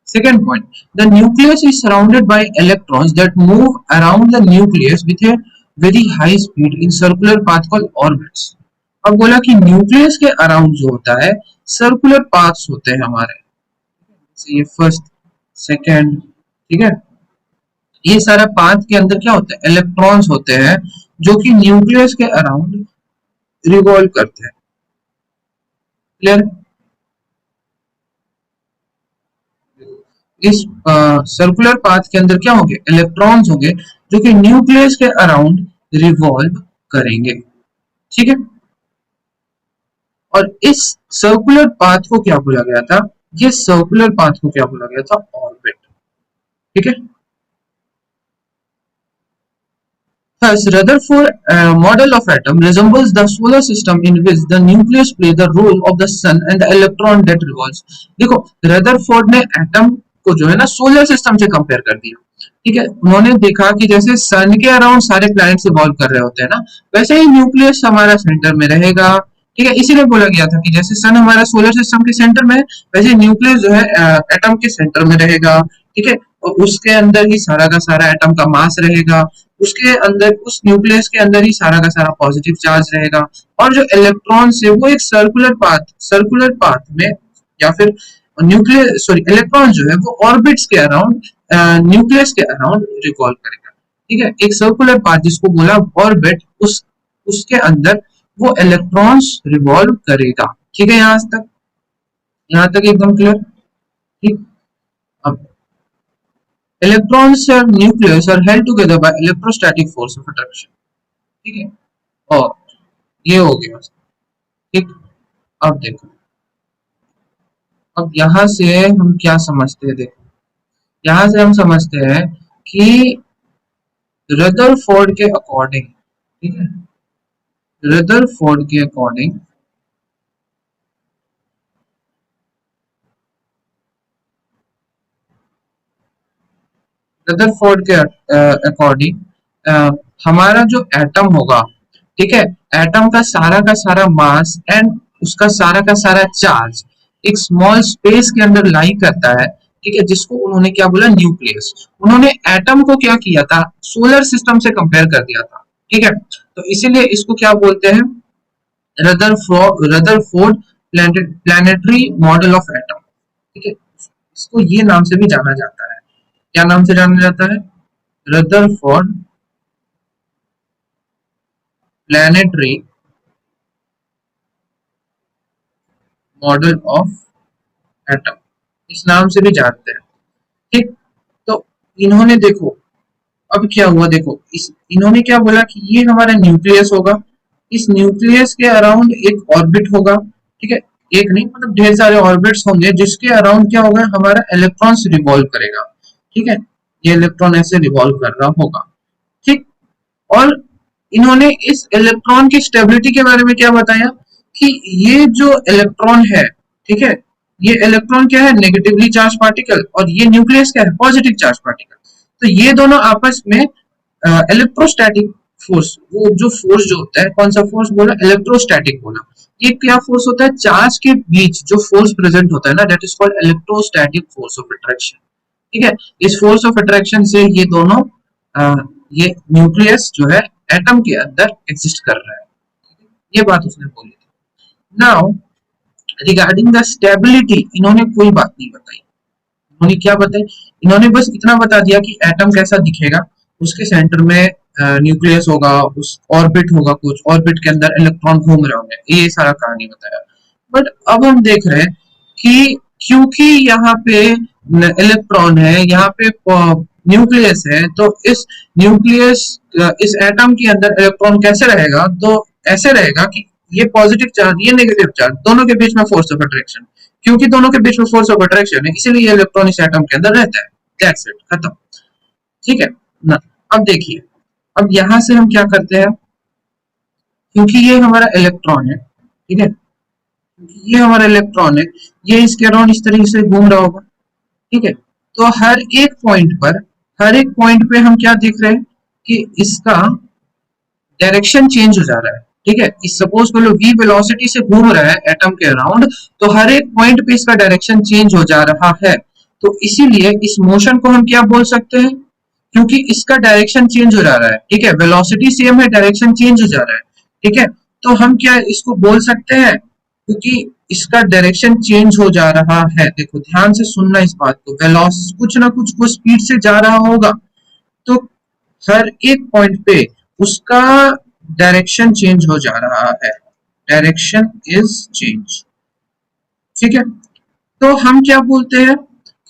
Second point, the nucleus is surrounded by electrons that move around the nucleus with a very high speed in circular path called orbits. अब बोला कि न्यूक्लियस के अराउंड जो होता है सर्कुलर पाथ्स होते हैं हमारे, ये फर्स्ट सेकेंड, ठीक है, ये सारा पाथ के अंदर क्या होता है? इलेक्ट्रॉन्स होते हैं जो कि न्यूक्लियस के अराउंड रिवॉल्व करते हैं। क्लियर? इस सर्कुलर पाथ के अंदर क्या होंगे, इलेक्ट्रॉन्स होंगे जो कि न्यूक्लियस के अराउंड रिवॉल्व करेंगे। ठीक है, और इस सर्कुलर पाथ को क्या बोला गया था, ये सर्कुलर पाथ को क्या बोला गया था, ऑर्बिट। ठीक है, thus Rutherford model of atom resembles the solar system in which the nucleus plays the role of the sun and the electron that revolves। देखो रदरफोर्ड ने एटम को जो है ना सोलर सिस्टम से कंपेयर कर दिया। ठीक है, उन्होंने देखा कि जैसे सन के अराउंड सारे प्लैनेट्स रिवॉल्व कर रहे होते हैं ना, वैसे ही न्यूक्लियस हमारा सेंटर में रहेगा। ठीक है, इसीलिए बोला गया था कि जैसे सन हमारा सोलर सिस्टम के सेंटर में है, वैसे न्यूक्लियस जो है एटम के सेंटर में रहेगा। ठीक है, और उसके अंदर ही सारा का सारा एटम का मास रहेगा, उसके अंदर उस न्यूक्लियस के अंदर ही सारा का सारा पॉजिटिव चार्ज रहेगा, और जो इलेक्ट्रॉन्स है वो एक सर्कुलर पाथ में या फिर न्यूक्लियस सॉरी इलेक्ट्रॉन जो है वो ऑर्बिट्स के अराउंड न्यूक्लियस के अराउंड रिवॉल्व करेगा। ठीक है, एक सर्कुलर पाथ जिसको बोला ऑर्बिट, उस उसके अंदर वो इलेक्ट्रॉन्स रिवॉल्व करेगा। ठीक है, यहाँ तक एकदम क्लियर। ठीक, अब electrons and nucleus are held together by electrostatic force of attraction। ठीक है, और ये हो गया। ठीक, अब देखो, अब यहां से हम क्या समझते हैं, देखो यहां से हम समझते हैं कि रदरफोर्ड के अकॉर्डिंग, ठीक है, रदरफोर्ड के अकॉर्डिंग रदरफोर्ड के अकॉर्डिंग हमारा जो एटम होगा, ठीक है, एटम का सारा मास एंड उसका का सारा चार्ज एक स्मॉल स्पेस के अंदर लाई करता है। ठीक है, जिसको उन्होंने क्या बोला, न्यूक्लियस। उन्होंने एटम को क्या किया था, सोलर सिस्टम से कंपेयर कर दिया था। ठीक है, तो इसीलिए इसको क्या बोलते हैं, Rutherford planetary model of atom. ठीक है, इसको ये नाम से भी जाना जाता है, क्या नाम से जाना जाता है, Rutherford planetary model of atom, इस नाम से भी जानते हैं। ठीक, तो इन्होंने देखो अब क्या हुआ, देखो इस इन्होंने क्या बोला कि ये हमारा न्यूक्लियस होगा, इस न्यूक्लियस के अराउंड एक ऑर्बिट होगा। ठीक है, एक नहीं मतलब ढेर सारे ऑर्बिट्स होंगे जिसके अराउंड क्या होगा, हमारा इलेक्ट्रॉन्स रिवॉल्व करेगा। ठीक है, ये इलेक्ट्रॉन ऐसे रिवॉल्व कर रहा होगा। ठीक, और इन्होंने इस इलेक्ट्रॉन की स्टेबिलिटी के बारे में क्या बताया कि ये जो इलेक्ट्रॉन है, ठीक है, ये इलेक्ट्रॉन क्या है, नेगेटिवली चार्ज पार्टिकल, और ये न्यूक्लियस क्या है, पॉजिटिव चार्ज पार्टिकल। तो ये दोनों आपस में इलेक्ट्रोस्टैटिक फोर्स, वो जो फोर्स जो होता है, कौन सा फोर्स बोला, इलेक्ट्रोस्टैटिक बोला। ये क्या फोर्स होता है, चार्ज के बीच जो फोर्स प्रेजेंट होता है ना, that is called electrostatic force of attraction. ठीक है, इस फोर्स ऑफ अट्रैक्शन से ये दोनों ये न्यूक्लियस जो है एटम के अंदर एग्जिस्ट कर रहा है। ये बात उसने बोली थी। नाउ रिगार्डिंग द स्टेबिलिटी इन्होंने कोई बात नहीं बताई। उन्होंने क्या बताई, इन्होंने बस इतना बता दिया कि एटम कैसा दिखेगा, उसके सेंटर में न्यूक्लियस होगा, उस ऑर्बिट होगा, कुछ ऑर्बिट के अंदर इलेक्ट्रॉन घूम रहे होंगे, ये सारा कहानी बताया। बट अब हम देख रहे हैं कि क्योंकि यहाँ पे इलेक्ट्रॉन है, यहाँ पे न्यूक्लियस है, तो इस न्यूक्लियस इस एटम के अंदर इलेक्ट्रॉन कैसे रहेगा, तो ऐसे रहेगा कि ये पॉजिटिव चार्ज ये नेगेटिव चार्ज दोनों के बीच में फोर्स ऑफ अट्रैक्शन, क्योंकि दोनों के बीच में फोर्स ऑफ अट्रैक्शन है इसीलिए इलेक्ट्रॉन इस एटम के अंदर रहता है। दैट्स इट, खत्म। ठीक है ना, अब देखिए, अब यहां से हम क्या करते हैं, क्योंकि ये हमारा इलेक्ट्रॉन है, ठीक है, ये हमारा इलेक्ट्रॉन है, ये इसके अराउंड इस तरीके से घूम रहा होगा। ठीक है, तो हर एक पॉइंट पे हम क्या देख रहे हैं कि इसका डायरेक्शन चेंज हो जा रहा है। ठीक है, इस सपोज कर लो v वेलोसिटी से घूम रहा है एटम के अराउंड, तो हर एक पॉइंट पे इसका डायरेक्शन चेंज हो जा रहा है। तो इसीलिए इस मोशन को हम क्या बोल सकते हैं, क्योंकि इसका डायरेक्शन चेंज हो जा रहा है। ठीक है, वेलोसिटी सेम है, डायरेक्शन चेंज हो जा रहा है। ठीक है, तो हम क्या इसको बोल सकते हैं, क्योंकि इसका डायरेक्शन चेंज हो जा रहा है। देखो ध्यान से सुनना इस बात को, वेलोसिटी कुछ ना कुछ वो स्पीड से जा रहा होगा, तो हर एक पॉइंट पे उसका डायरेक्शन चेंज हो जा रहा है, डायरेक्शन इज चेंज। ठीक है, तो हम क्या बोलते हैं,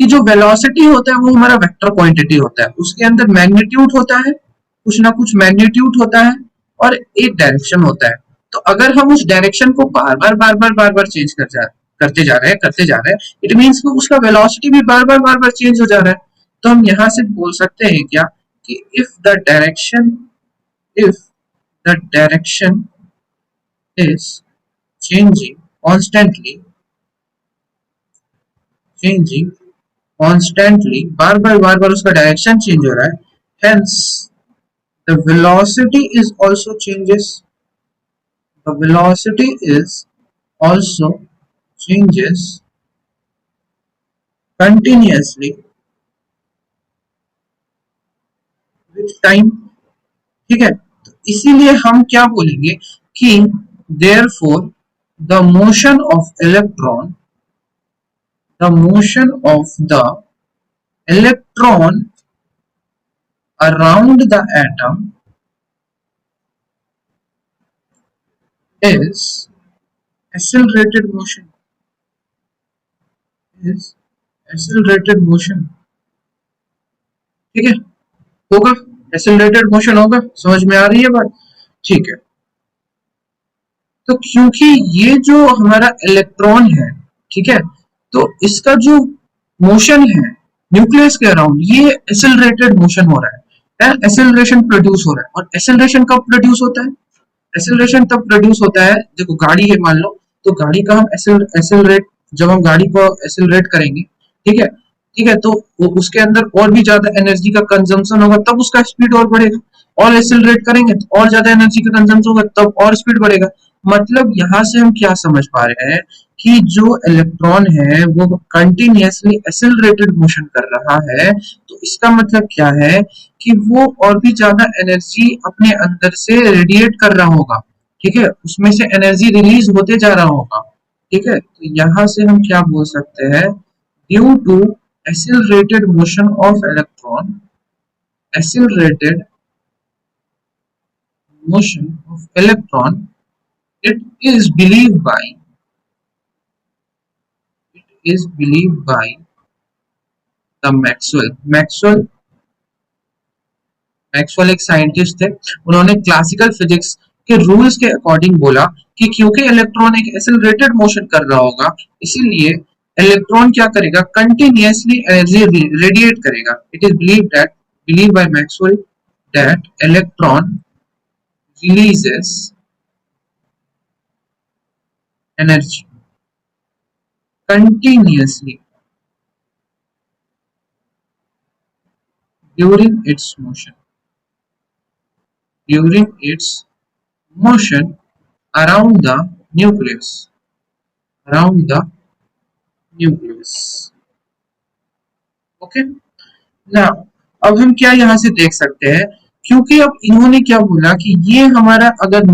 कि जो वेलोसिटी होता है वो हमारा वेक्टर क्वांटिटी होता है, उसके अंदर मैग्नीट्यूड होता है, कुछ ना कुछ मैग्नीट्यूड होता है और एक डायरेक्शन होता है। तो अगर हम उस डायरेक्शन को बार बार चेंज करते जा रहे हैं, इट मीन्स कि उसका वेलोसिटी भी बार बार चेंज हो जा रहा है। तो हम यहाँ से बोल सकते हैं क्या कि if the direction is changing constantly changing constantly, बार बार उसका डायरेक्शन चेंज हो रहा है, hence the velocity is also changes, the velocity is also changes continuously with time। ठीक है, तो इसीलिए हम क्या बोलेंगे कि therefore the motion of electron, the motion of the electron around the atom is accelerated motion, is accelerated motion। ठीक है, होगा, accelerated motion होगा, समझ में आ रही है बात? ठीक है, तो क्योंकि ये जो हमारा इलेक्ट्रॉन है, ठीक है, तो इसका जो मोशन है न्यूक्लियस के अराउंड, ये एक्सेलरेटेड मोशन हो रहा है, एक्सेलरेशन प्रोड्यूस हो रहा है। और एक्सेलरेशन कब प्रोड्यूस होता है? एक्सेलरेशन तब प्रोड्यूस होता है, देखो गाड़ी है मान लो, तो गाड़ी का हम एक्सेलरेट, जब हम गाड़ी को एक्सेलरेट करेंगे, ठीक है, ठीक है, तो उसके अंदर और भी ज्यादा एनर्जी का कंजम्पशन होगा, तब उसका स्पीड और बढ़ेगा। और एक्सेलरेट करेंगे तो और ज्यादा एनर्जी का कंजम्पशन होगा, तब और स्पीड बढ़ेगा। मतलब यहाँ से हम क्या समझ पा रहे हैं कि जो इलेक्ट्रॉन है वो कंटिन्यूअसली एक्सेलरेटेड मोशन कर रहा है। तो इसका मतलब क्या है कि वो और भी ज्यादा एनर्जी अपने अंदर से रेडिएट कर रहा होगा, ठीक है, उसमें से एनर्जी रिलीज होते जा रहा होगा। ठीक है, तो यहाँ से हम क्या बोल सकते हैं, due to accelerated motion of electron, accelerated motion of electron, it is believed by, it is believed by the Maxwell एक साइंटिस्ट थे, उन्होंने क्लासिकल फिजिक्स के रूल्स के अकॉर्डिंग बोला कि क्योंकि इलेक्ट्रॉन एक एक्सेलरेटेड मोशन कर रहा होगा, इसीलिए इलेक्ट्रॉन क्या करेगा, कंटिन्यूअसली एनर्जी रेडिएट करेगा। It is believe bye Maxwell that electron releases energy continuously during its motion, during its motion around the nucleus, around the nucleus। Okay, now अब हम क्या यहाँ से देख सकते हैं, क्योंकि अब इन्होंने क्या बोला कि ये हमारा अगर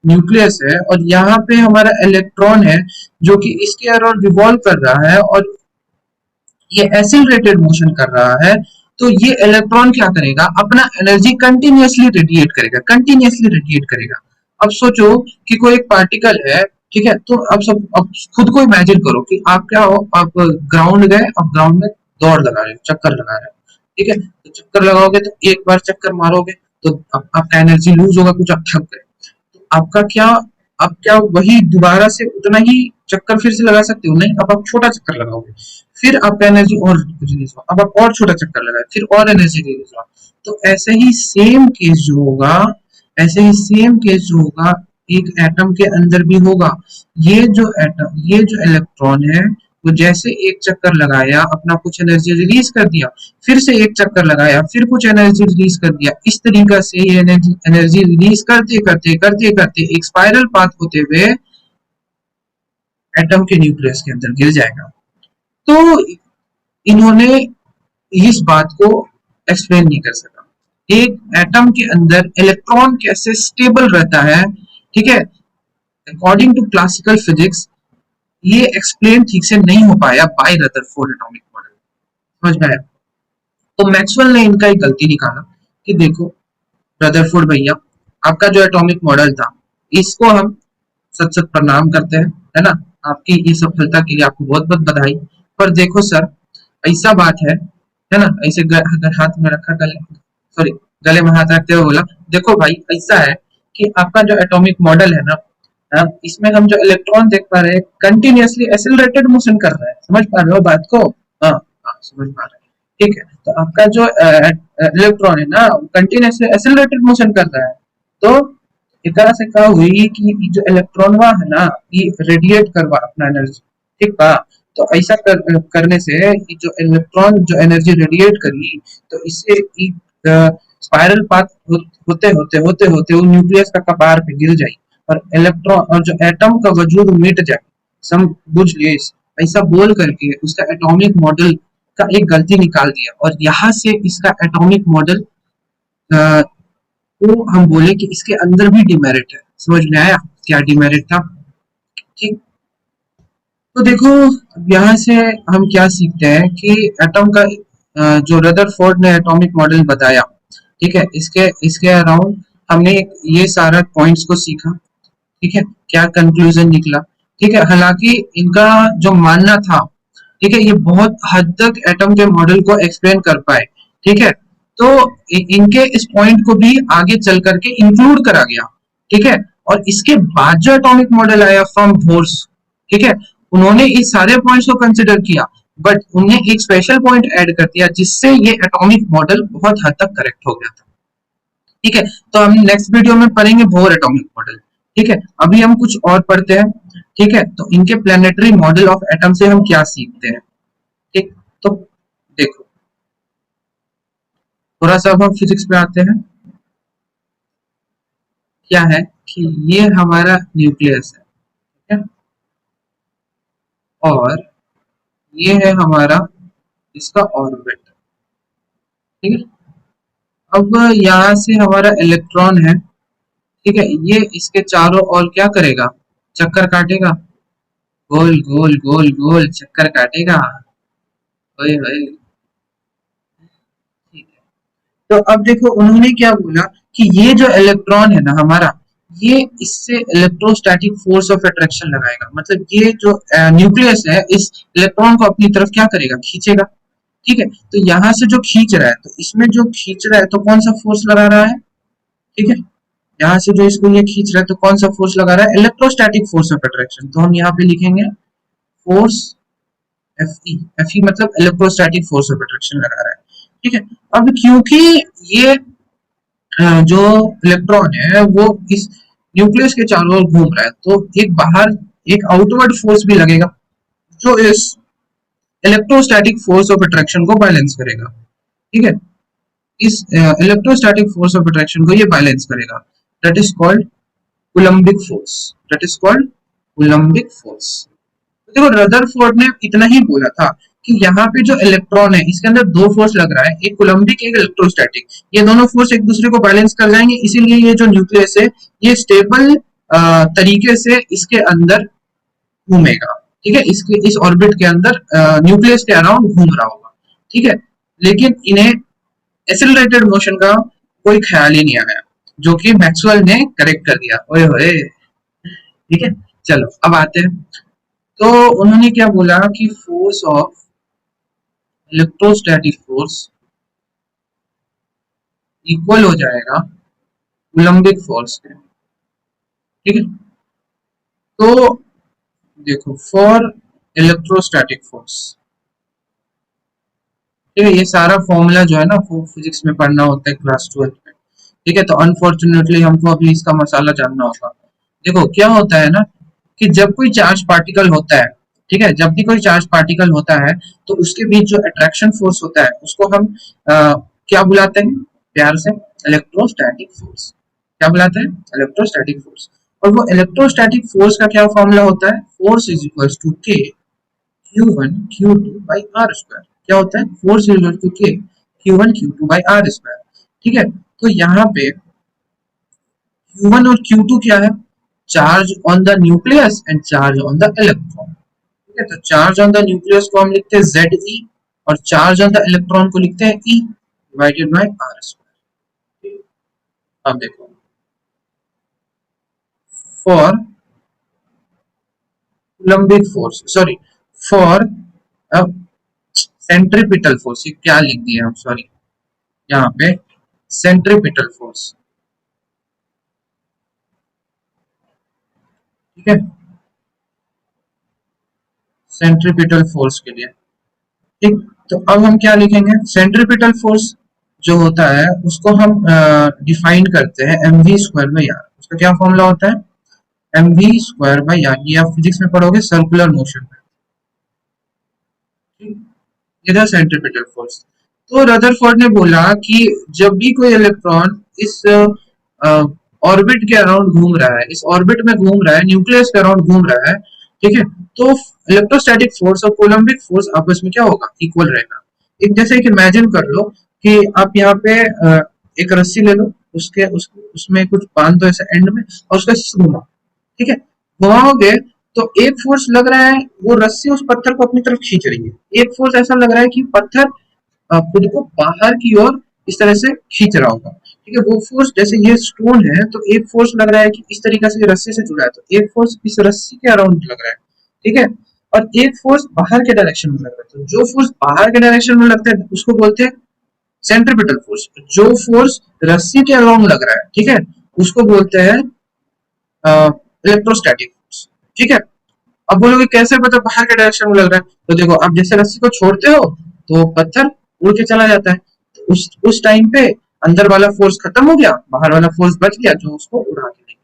न्यूक्लियस है और यहाँ पे हमारा इलेक्ट्रॉन है जो कि इसके अराउंड रिवॉल्व कर रहा है और ये एक्सेलरेटेड मोशन कर रहा है, तो ये इलेक्ट्रॉन क्या करेगा, अपना एनर्जी कंटिन्यूअसली रेडिएट करेगा। अब सोचो कि कोई एक पार्टिकल है, ठीक है, तो अब खुद को इमेजिन करो कि आप क्या हो, आप ग्राउंड गए, अब ग्राउंड में दौड़ लगा रहे हो, चक्कर लगा रहे हो, ठीक है, तो चक्कर लगाओगे तो एक बार चक्कर मारोगे तो आपका एनर्जी लूज होगा, कुछ आप थक गए, तो आपका क्या, आप क्या वही दोबारा से उतना ही चक्कर फिर से लगा सकते हो? नहीं, अब आप छोटा चक्कर लगाओगे, फिर आपका एनर्जी और रिलीज हुआ, अब आप और छोटा चक्कर लगाए, फिर और एनर्जी रिलीज हुआ। तो ऐसे ही सेम केस जो होगा, ऐसे ही सेम केस जो होगा एक एटम के अंदर भी होगा। ये जो इलेक्ट्रॉन है वो जैसे एक चक्कर लगाया, अपना कुछ एनर्जी रिलीज कर दिया, फिर से एक चक्कर लगाया, फिर कुछ एनर्जी रिलीज कर दिया, इस तरीका से ये एनर्जी रिलीज करते करते करते करते एक स्पाइरल पाथ होते हुए एटम के न्यूक्लियस के अंदर गिर जाएगा। तो इन्होंने इस बात को एक्सप्लेन नहीं कर सका, एक एटम के अंदर इलेक्ट्रॉन कैसे स्टेबल रहता है, ठीक है, अकॉर्डिंग टू क्लासिकल फिजिक्स ये एक्सप्लेन ठीक से नहीं हो पाया बाय रदरफोर्ड एटॉमिक मॉडल। समझ में आया? तो मैक्सवेल ने इनका एक गलती निकाला कि देखो रदरफोर्ड भैया, आपका जो एटॉमिक मॉडल था इसको हम सत सत प्रणाम करते हैं, है ना, आपकी ये सफलता के लिए आपको बहुत बहुत बधाई, पर देखो सर, ऐसा बात है ना। ऐसे अगर हाथ में रखा गले, सॉरी, गले में हाथ रखते हुए बोला, देखो भाई ऐसा है कि आपका जो एटॉमिक मॉडल है ना, इसमें हम जो इलेक्ट्रॉन देख पा रहे हैं कंटिन्यूअसली एक्सेलरेटेड मोशन कर रहा है, समझ पा रहे हो बात को? हाँ, हाँ समझ पा रहे हैं। ठीक है, तो आपका जो इलेक्ट्रॉन है ना कंटिन्यूअसली एक्सेलरेटेड मोशन कर रहा है। तो एक तरह से क्या हुई कि जो इलेक्ट्रॉन हुआ है ना, ये रेडिएट करवा अपना एनर्जी। ठीक बा? तो ऐसा करने से ये जो इलेक्ट्रॉन जो एनर्जी रेडिएट करी, तो इससे एक स्पाइरल पाथ होते होते होते होते वो न्यूक्लियस का कपार पे गिर जाए और इलेक्ट्रॉन और जो एटम का वजूद मिट जाए। सम बुझ लिए ऐसा बोल करके उसका एटॉमिक मॉडल का एक गलती निकाल दिया, और यहाँ से इसका एटॉमिक मॉडल को हम बोले कि इसके अंदर भी डिमेरिट है। समझ में आया क्या डिमेरिट था? ठीक। तो देखो, यहाँ से हम क्या सीखते हैं कि एटम का जो रदरफोर्ड ने एटॉमिक मॉडल बताया, ठीक है, इसके इसके अराउंड हमने ये सारा पॉइंट्स को सीखा। ठीक है, क्या कंक्लूजन निकला? ठीक है, हालांकि इनका जो मानना था, ठीक है, ये बहुत हद तक एटम के मॉडल को एक्सप्लेन कर पाए। ठीक है, तो इनके इस पॉइंट को भी आगे चल करके इंक्लूड करा गया। ठीक है, और इसके बाद जो एटॉमिक मॉडल आया फ्रॉम बोर्स, ठीक है, उन्होंने इस सारे पॉइंट्स को कंसिडर किया, बट उन्हें एक स्पेशल पॉइंट ऐड कर दिया जिससे ये एटॉमिक मॉडल बहुत हद तक करेक्ट हो गया था। ठीक है, तो हम नेक्स्ट वीडियो में पढ़ेंगे बोर एटॉमिक मॉडल। ठीक है, अभी हम कुछ और पढ़ते हैं। ठीक है, तो इनके प्लेनेटरी मॉडल ऑफ एटम से हम क्या सीखते हैं? ठीक, तो देखो, थोड़ा सा अब हम फिजिक्स पे आते हैं। क्या है कि ये हमारा न्यूक्लियस है, ठीक है, और ये है हमारा इसका ऑर्बिट। ठीक है, अब यहाँ से हमारा इलेक्ट्रॉन है। ठीक है, ये इसके चारों ओर क्या करेगा? चक्कर काटेगा, गोल गोल गोल गोल चक्कर काटेगा। ओए होए। ठीक है, तो अब देखो उन्होंने क्या बोला कि ये जो इलेक्ट्रॉन है ना हमारा, ये इससे इलेक्ट्रोस्टैटिक फोर्स ऑफ अट्रैक्शन लगाएगा। मतलब ये जो न्यूक्लियस है इस इलेक्ट्रॉन को अपनी तरफ क्या करेगा? खींचेगा। ठीक है, तो यहाँ से जो खींच रहा है, तो इसमें जो खींच रहा है तो कौन सा फोर्स लगा रहा है? ठीक है, यहाँ से जो इसको ये खींच रहा है तो कौन सा फोर्स लगा रहा है? Electrostatic force of attraction. तो हम यहाँ पे लिखेंगे फोर्स एफ ई मतलब इलेक्ट्रोस्टैटिक फोर्स ऑफ अट्रैक्शन लगा रहा है। ठीक है, अब क्योंकि ये जो इलेक्ट्रॉन है वो इस न्यूक्लियस के चारों ओर घूम रहा है, तो एक बाहर एक आउटवर्ड फोर्स भी लगेगा जो इस इलेक्ट्रोस्टैटिक फोर्स ऑफ अट्रैक्शन को बैलेंस करेगा। ठीक है, इस इलेक्ट्रोस्टैटिक फोर्स ऑफ अट्रैक्शन को ये बैलेंस करेगा। That is called Coulombic force. That is called Coulombic force. देखो रदरफोर्ड ने इतना ही बोला था कि यहाँ पे जो इलेक्ट्रॉन है इसके अंदर दो फोर्स लग रहा है, एक कोलम्बिक एक इलेक्ट्रोस्टैटिक। ये दोनों फोर्स एक दूसरे को बैलेंस कर जाएंगे, इसीलिए ये जो न्यूक्लियस है ये स्टेबल तरीके से इसके अंदर घूमेगा। ठीक है, इसके इस ऑर्बिट के अंदर न्यूक्लियस के अराउंड घूम रहा होगा। ठीक है, लेकिन इन्हें एक्सेलरेटेड मोशन का कोई ख्याल ही नहीं आया, जो कि मैक्सवेल ने करेक्ट कर दिया। ओए होए। ठीक है, चलो अब आते हैं। तो उन्होंने क्या बोला कि force of electrostatic force equal हो जाएगा कूलम्बिक फोर्स के। ठीक है, तो देखो फॉर इलेक्ट्रोस्टैटिक फोर्स, ठीक है, ये सारा फॉर्मूला जो है ना वो फिजिक्स में पढ़ना होता है क्लास 12 में। ठीक है, तो अनफॉर्चुनेटली हमको अभी इसका मसाला जानना होगा। देखो क्या होता है ना कि जब कोई चार्ज पार्टिकल होता है, ठीक है, जब भी कोई चार्ज पार्टिकल होता है तो उसके बीच जो अट्रैक्शन फोर्स होता है उसको हम क्या बुलाते हैं प्यार से? Electrostatic force. क्या बुलाते हैं? Electrostatic force. और वो इलेक्ट्रोस्टैटिक फोर्स का क्या फॉर्मूला होता है? फोर्स इज इक्वल टू के Q1 Q2 by R square. क्या होता है? फोर्स इज इक्वल टू के Q1 Q2 by R square. ठीक है, तो यहाँ पे Q1 और Q2 क्या है? Charge on the nucleus and charge on the electron. ठीक है, तो चार्ज ऑन द न्यूक्लियस को हम लिखते हैं ZE, और चार्ज ऑन द इलेक्ट्रॉन को लिखते हैं E divided by R square. अब देखो for Coulombic force, sorry, for centripetal force, ये क्या लिख दिया हम, सॉरी, यहाँ पे सेंट्रीपिटल फोर्स, ठीक है, सेंट्रीपिटल फोर्स के लिए, ठीक। तो अब हम क्या लिखेंगे, सेंट्रीपिटल फोर्स जो होता है उसको हम डिफाइन करते हैं m v square by r. उसका क्या फॉर्मूला होता है, m v square by r, ये आप फिजिक्स में पढ़ोगे सर्कुलर मोशन में, ठीक। ये था सेंट्रीपिटल फोर्स। तो रदरफोर्ड ने बोला कि जब भी कोई इलेक्ट्रॉन इस ऑर्बिट के अराउंड घूम रहा है, इस ऑर्बिट में घूम रहा है, न्यूक्लियस के अराउंड घूम रहा है, ठीक है, तो इलेक्ट्रोस्टैटिक फोर्स और कोलम्बिक फोर्स आपस में क्या होगा, इक्वल रहेगा। एक जैसे एक इमेजिन कर लो कि आप यहाँ पे एक रस्सी ले लो, उसमें कुछ बांध दो ऐसे एंड में और उसका घुमाओ, ठीक है, घुमाओगे तो एक फोर्स लग रहा है वो रस्सी उस पत्थर को अपनी तरफ खींच रही है, एक फोर्स ऐसा लग रहा है कि पत्थर खुद को बाहर की ओर इस तरह से खींच रहा होगा, ठीक है। वो फोर्स, जैसे ये स्टोन है तो एक फोर्स लग रहा है कि इस तरीके से रस्सी से जुड़ा है, तो एक फोर्स इस रस्सी के अराउंड लग रहा है, ठीक है, और एक फोर्स बाहर के डायरेक्शन में लग रहा है। तो जो फोर्स बाहर के डायरेक्शन में लगता है उसको बोलते हैं सेंट्रीपिटल फोर्स, जो फोर्स रस्सी के अराउंड लग रहा है, ठीक है, उसको बोलते हैं इलेक्ट्रोस्टैटिक फोर्स, ठीक है। अब बोलोगे कैसे पता बाहर के डायरेक्शन में लग रहा है, तो देखो आप जैसे रस्सी को छोड़ते हो तो पत्थर उड़ के चला जाता है, तो उस टाइम पे अंदर वाला फोर्स खत्म हो गया, बाहर वाला फोर्स बच गया जो उसको उड़ा के ले गया,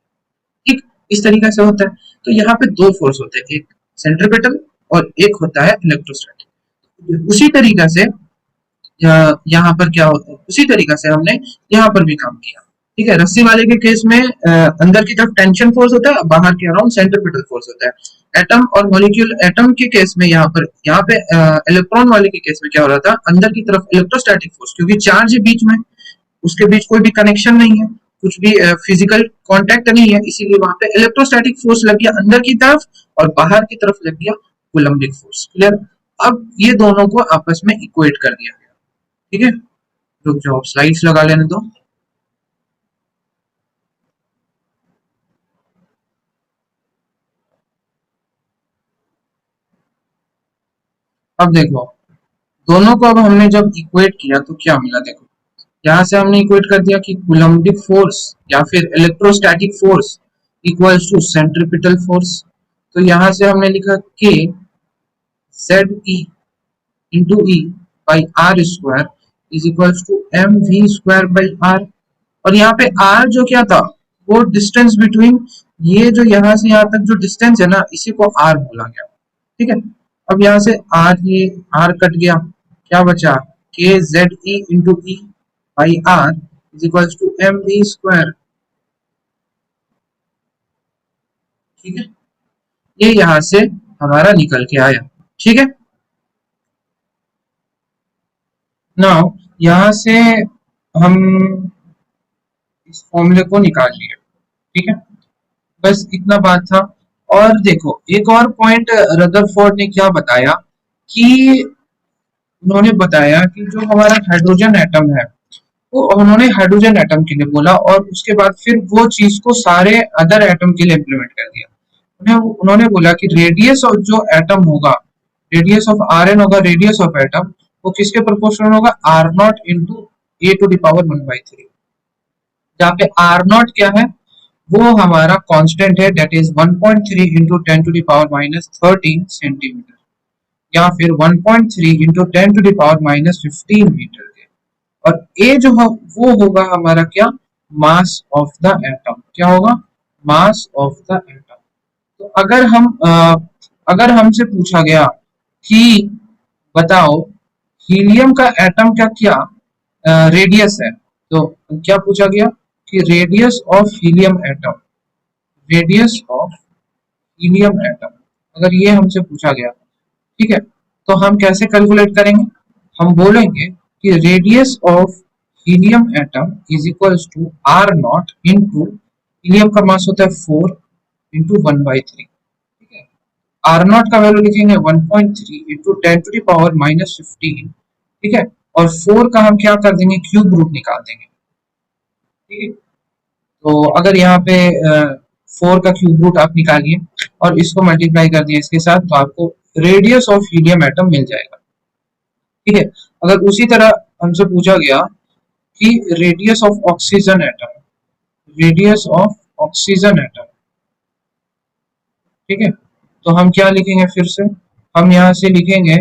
ठीक। इस तरीके से होता है। तो यहाँ पे दो फोर्स होते हैं, एक सेंट्रीपिटल और एक होता है इलेक्ट्रोस्टैटिक। उसी तरीका से यहाँ पर क्या होता है, उसी तरीका से हमने यहाँ पर भी काम किया, ठीक है। रस्सी वाले के केस में अंदर की तरफ टेंशन फोर्स होता है, बाहर के अराउंड सेंट्रीपिटल फोर्स होता है। एटम और मॉलिक्यूल, एटम के केस में यहाँ पे इलेक्ट्रॉन वाले के केस में क्या हो रहा था, अंदर की तरफ इलेक्ट्रोस्टैटिक फोर्स, क्योंकि चार्ज है बीच में, उसके बीच कोई भी कनेक्शन नहीं है, कुछ भी फिजिकल कांटेक्ट नहीं है, इसीलिए वहां पे इलेक्ट्रोस्टैटिक फोर्स लग गया अंदर की तरफ और बाहर की तरफ लग गया कूलम्बिक फोर्स, क्लियर। अब ये दोनों को आपस में इक्वेट कर दिया गया, ठीक है। रुक जाओ, स्लाइड्स लगा लेने दो। अब देखो, दोनों को अब हमने जब इक्वेट किया तो क्या मिला, देखो यहाँ से हमने इक्वेट कर दिया कि कूलम्बिक फोर्स या फिर electrostatic force equals to centripetal force. तो यहाँ से हमने लिखा k z e into e by r square is equals to m v square by r. और यहाँ पे आर जो क्या था, वो डिस्टेंस बिटवीन, ये जो यहाँ से यहाँ तक जो डिस्टेंस है ना, इसी को आर बोला गया, ठीक है। अब यहाँ से आर, ये आर कट गया, क्या बचा, k z e into e by r is equals to m v square, ठीक है। ये यहाँ से हमारा निकल के आया, ठीक है। नाउ यहाँ से हम इस फॉर्मूले को निकाल लिए, ठीक है, बस इतना बात था। और देखो एक और पॉइंट रदरफोर्ड ने क्या बताया कि उन्होंने बताया कि जो हमारा हाइड्रोजन एटम है, वो उन्होंने हाइड्रोजन एटम के लिए बोला और उसके बाद फिर वो चीज को सारे अदर एटम के लिए इम्प्लीमेंट कर दिया। उन्होंने बोला कि रेडियस ऑफ जो एटम होगा, रेडियस ऑफ आर एन होगा, रेडियस ऑफ एटम, वो किसके प्रोपोर्शनल होगा, r naught into A to the power 1/3। जहाँ पे आर नॉट क्या है, वो हमारा कांस्टेंट है, दैट इज 1.3 इंटू 10⁻⁻13 सेंटीमीटर, या फिर 1.3 इंटू 10⁻⁻15 मीटर के। और ए जो है वो होगा हमारा क्या, मास ऑफ द एटम, क्या होगा, मास ऑफ द एटम। तो अगर हमसे पूछा गया कि बताओ हीलियम का एटम का क्या रेडियस है, तो क्या पूछा गया कि radius of helium atom, radius of helium atom, अगर ये हमसे पूछा गया, ठीक है, तो हम कैसे कैलकुलेट करेंगे, हम बोलेंगे कि radius of helium atom is equals to r naught into, helium का मास होता है 4 इंटू 1/3, ठीक है। आर नॉट का वैल्यू लिखेंगे 1.3 इंटू 10⁻⁻15, ठीक है, और 4 का हम क्या कर देंगे, क्यूब रूट निकाल देंगे, ठीक है। तो अगर यहाँ पे 4 का क्यूब रूट आप निकालिए और इसको मल्टीप्लाई कर दिए इसके साथ, तो आपको रेडियस ऑफ हीलियम एटम मिल जाएगा। ठीक है। अगर उसी तरह हमसे पूछा गया कि radius of oxygen atom, radius of oxygen atom, ठीक है, तो हम क्या लिखेंगे फिर से, हम यहाँ से लिखेंगे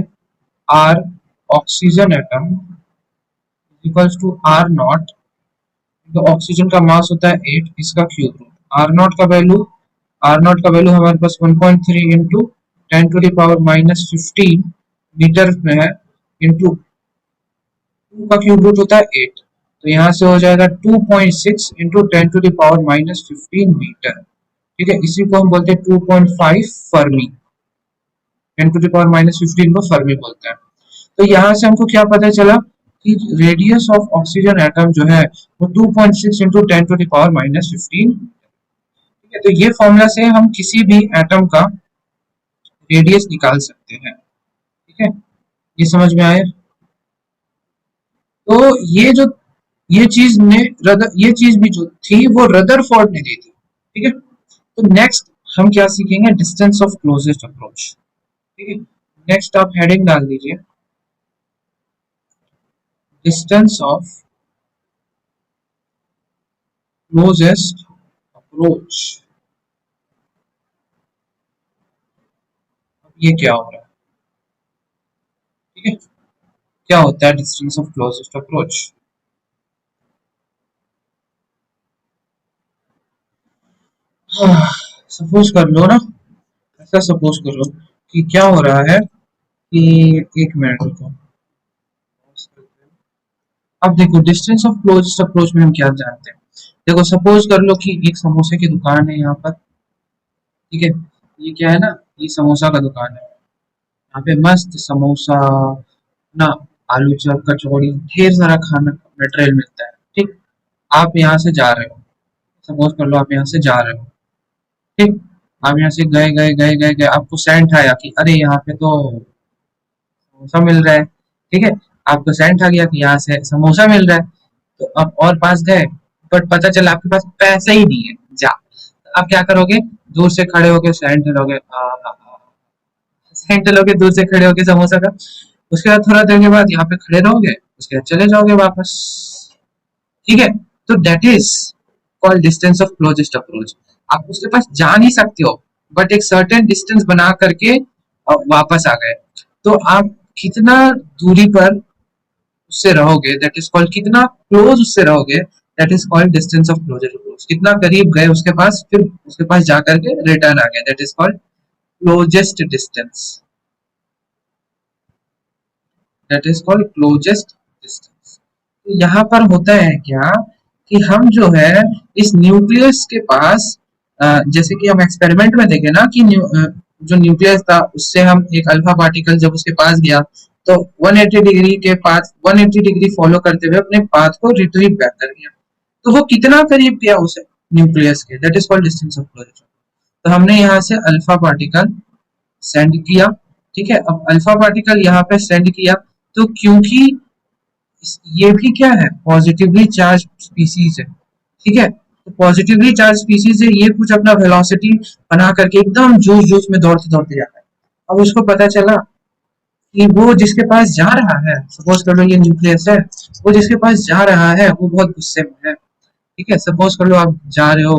r oxygen atom equals to r naught, तो ऑक्सीजन का मास होता है 8, इसका क्यूब रूट, आर नॉट का वैल्यू, आर नॉट का वैल्यू हमारे पास 1.3 इंटू 10⁻⁻15 मीटर में है, इंटू 2 का क्यूब रूट होता है 8, तो यहाँ से हो जाएगा 2.6 इंटू 10⁻⁻15 मीटर, ठीक है। इसी को हम बोलते हैं 2.5 फर्मी, 10⁻⁻15 को फर्मी बोलते हैं। तो यहाँ से हमको क्या पता चला कि रेडियस ऑफ ऑक्सीजन एटम जो है वो 2.6 इंटू 10⁻⁻15, ठीक है। तो ये फॉर्मूला से हम किसी भी एटम का रेडियस निकाल सकते हैं, ठीक है। ये समझ में आया? तो ये जो ये चीज ने ये चीज भी जो थी वो रदरफोर्ड ने दी थी, ठीक है। तो नेक्स्ट हम क्या सीखेंगे, डिस्टेंस ऑफ क्लोजेस्ट अप्रोच, ठीक है। नेक्स्ट आप हेडिंग डाल दीजिए, डिस्टेंस ऑफ क्लोजेस्ट अप्रोच। अब ये क्या हो रहा है, ठीक है, क्या होता है distance of closest approach. Suppose कर लो ना, ऐसा सपोज करो कि क्या हो रहा है कि, एक मिनट रुको, अब देखो डिस्टेंस ऑफ क्लोजेस्ट अप्रोच में हम क्या जानते हैं। देखो सपोज कर लो कि एक समोसे की दुकान है यहाँ पर, ठीक है, ये क्या है ना, ये समोसा का दुकान है, यहाँ पे मस्त समोसा ना, आलू चप, कचौड़ी, ढेर सारा खाना मटेरियल मिलता है, ठीक। आप यहाँ से जा रहे हो, सपोज कर लो आप यहाँ से जा रहे हो, ठीक, आप यहाँ से गए गए गए गए गए, आपको सेंट आया कि अरे यहाँ पे तो समोसा मिल रहा है, ठीक है, आपको सेंट आ गया कि यहाँ से समोसा मिल रहा है, तो आप और पास गए, बट पता चला आपके पास पैसा ही नहीं है, जा, आप क्या करोगे, दूर से खड़े होके सेंट लोगे, सेंट लोगे दूर से खड़े होके समोसा का, उसके बाद थोड़ा देर के बाद यहाँ पे खड़े रहोगे, उसके बाद चले जाओगे वापस, ठीक है। तो that is called distance of closest approach. आप उसके पास जा नहीं सकते हो, बट एक सर्टेन डिस्टेंस बना करके वापस आ गए, तो आप कितना दूरी पर उससे रहोगे, दैट इज कॉल्ड, कितना क्लोज उससे रहोगे, that is called distance of closest approach. कितना करीब गए उसके पास, फिर उसके पास जा करके रिटर्न आ गए, that is called closest distance, that is called closest distance. तो यहाँ पर होता है क्या कि हम जो है इस न्यूक्लियस के पास, जैसे कि हम एक्सपेरिमेंट में देखे ना कि जो न्यूक्लियस था उससे हम एक अल्फा पार्टिकल जब उसके पास गया तो 180 डिग्री के पास 180 डिग्री फॉलो करते हुए अपने पाथ को रिट्रीव बैक कर गया, तो वो कितना करीब गया उसे न्यूक्लियस के, that is called distance of closure. तो हमने यहाँ से अल्फा पार्टिकल सेंड किया, ठीक है। अब अल्फा पार्टिकल यहाँ पे सेंड किया, तो क्योंकि ये भी क्या है, पॉजिटिवली चार्ज स्पीसीज है, ठीक है, तो पॉजिटिवली चार्ज स्पीसीज है, ये कुछ अपना वेलोसिटी बना करके एकदम जोश जोश में दौड़ते दौड़ते जाता है। अब उसको पता चला कि वो जिसके पास जा रहा है, सपोज कर लो ये न्यूक्लियस है, वो जिसके पास जा रहा है वो बहुत गुस्से में है, ठीक है। सपोज कर लो आप जा रहे हो,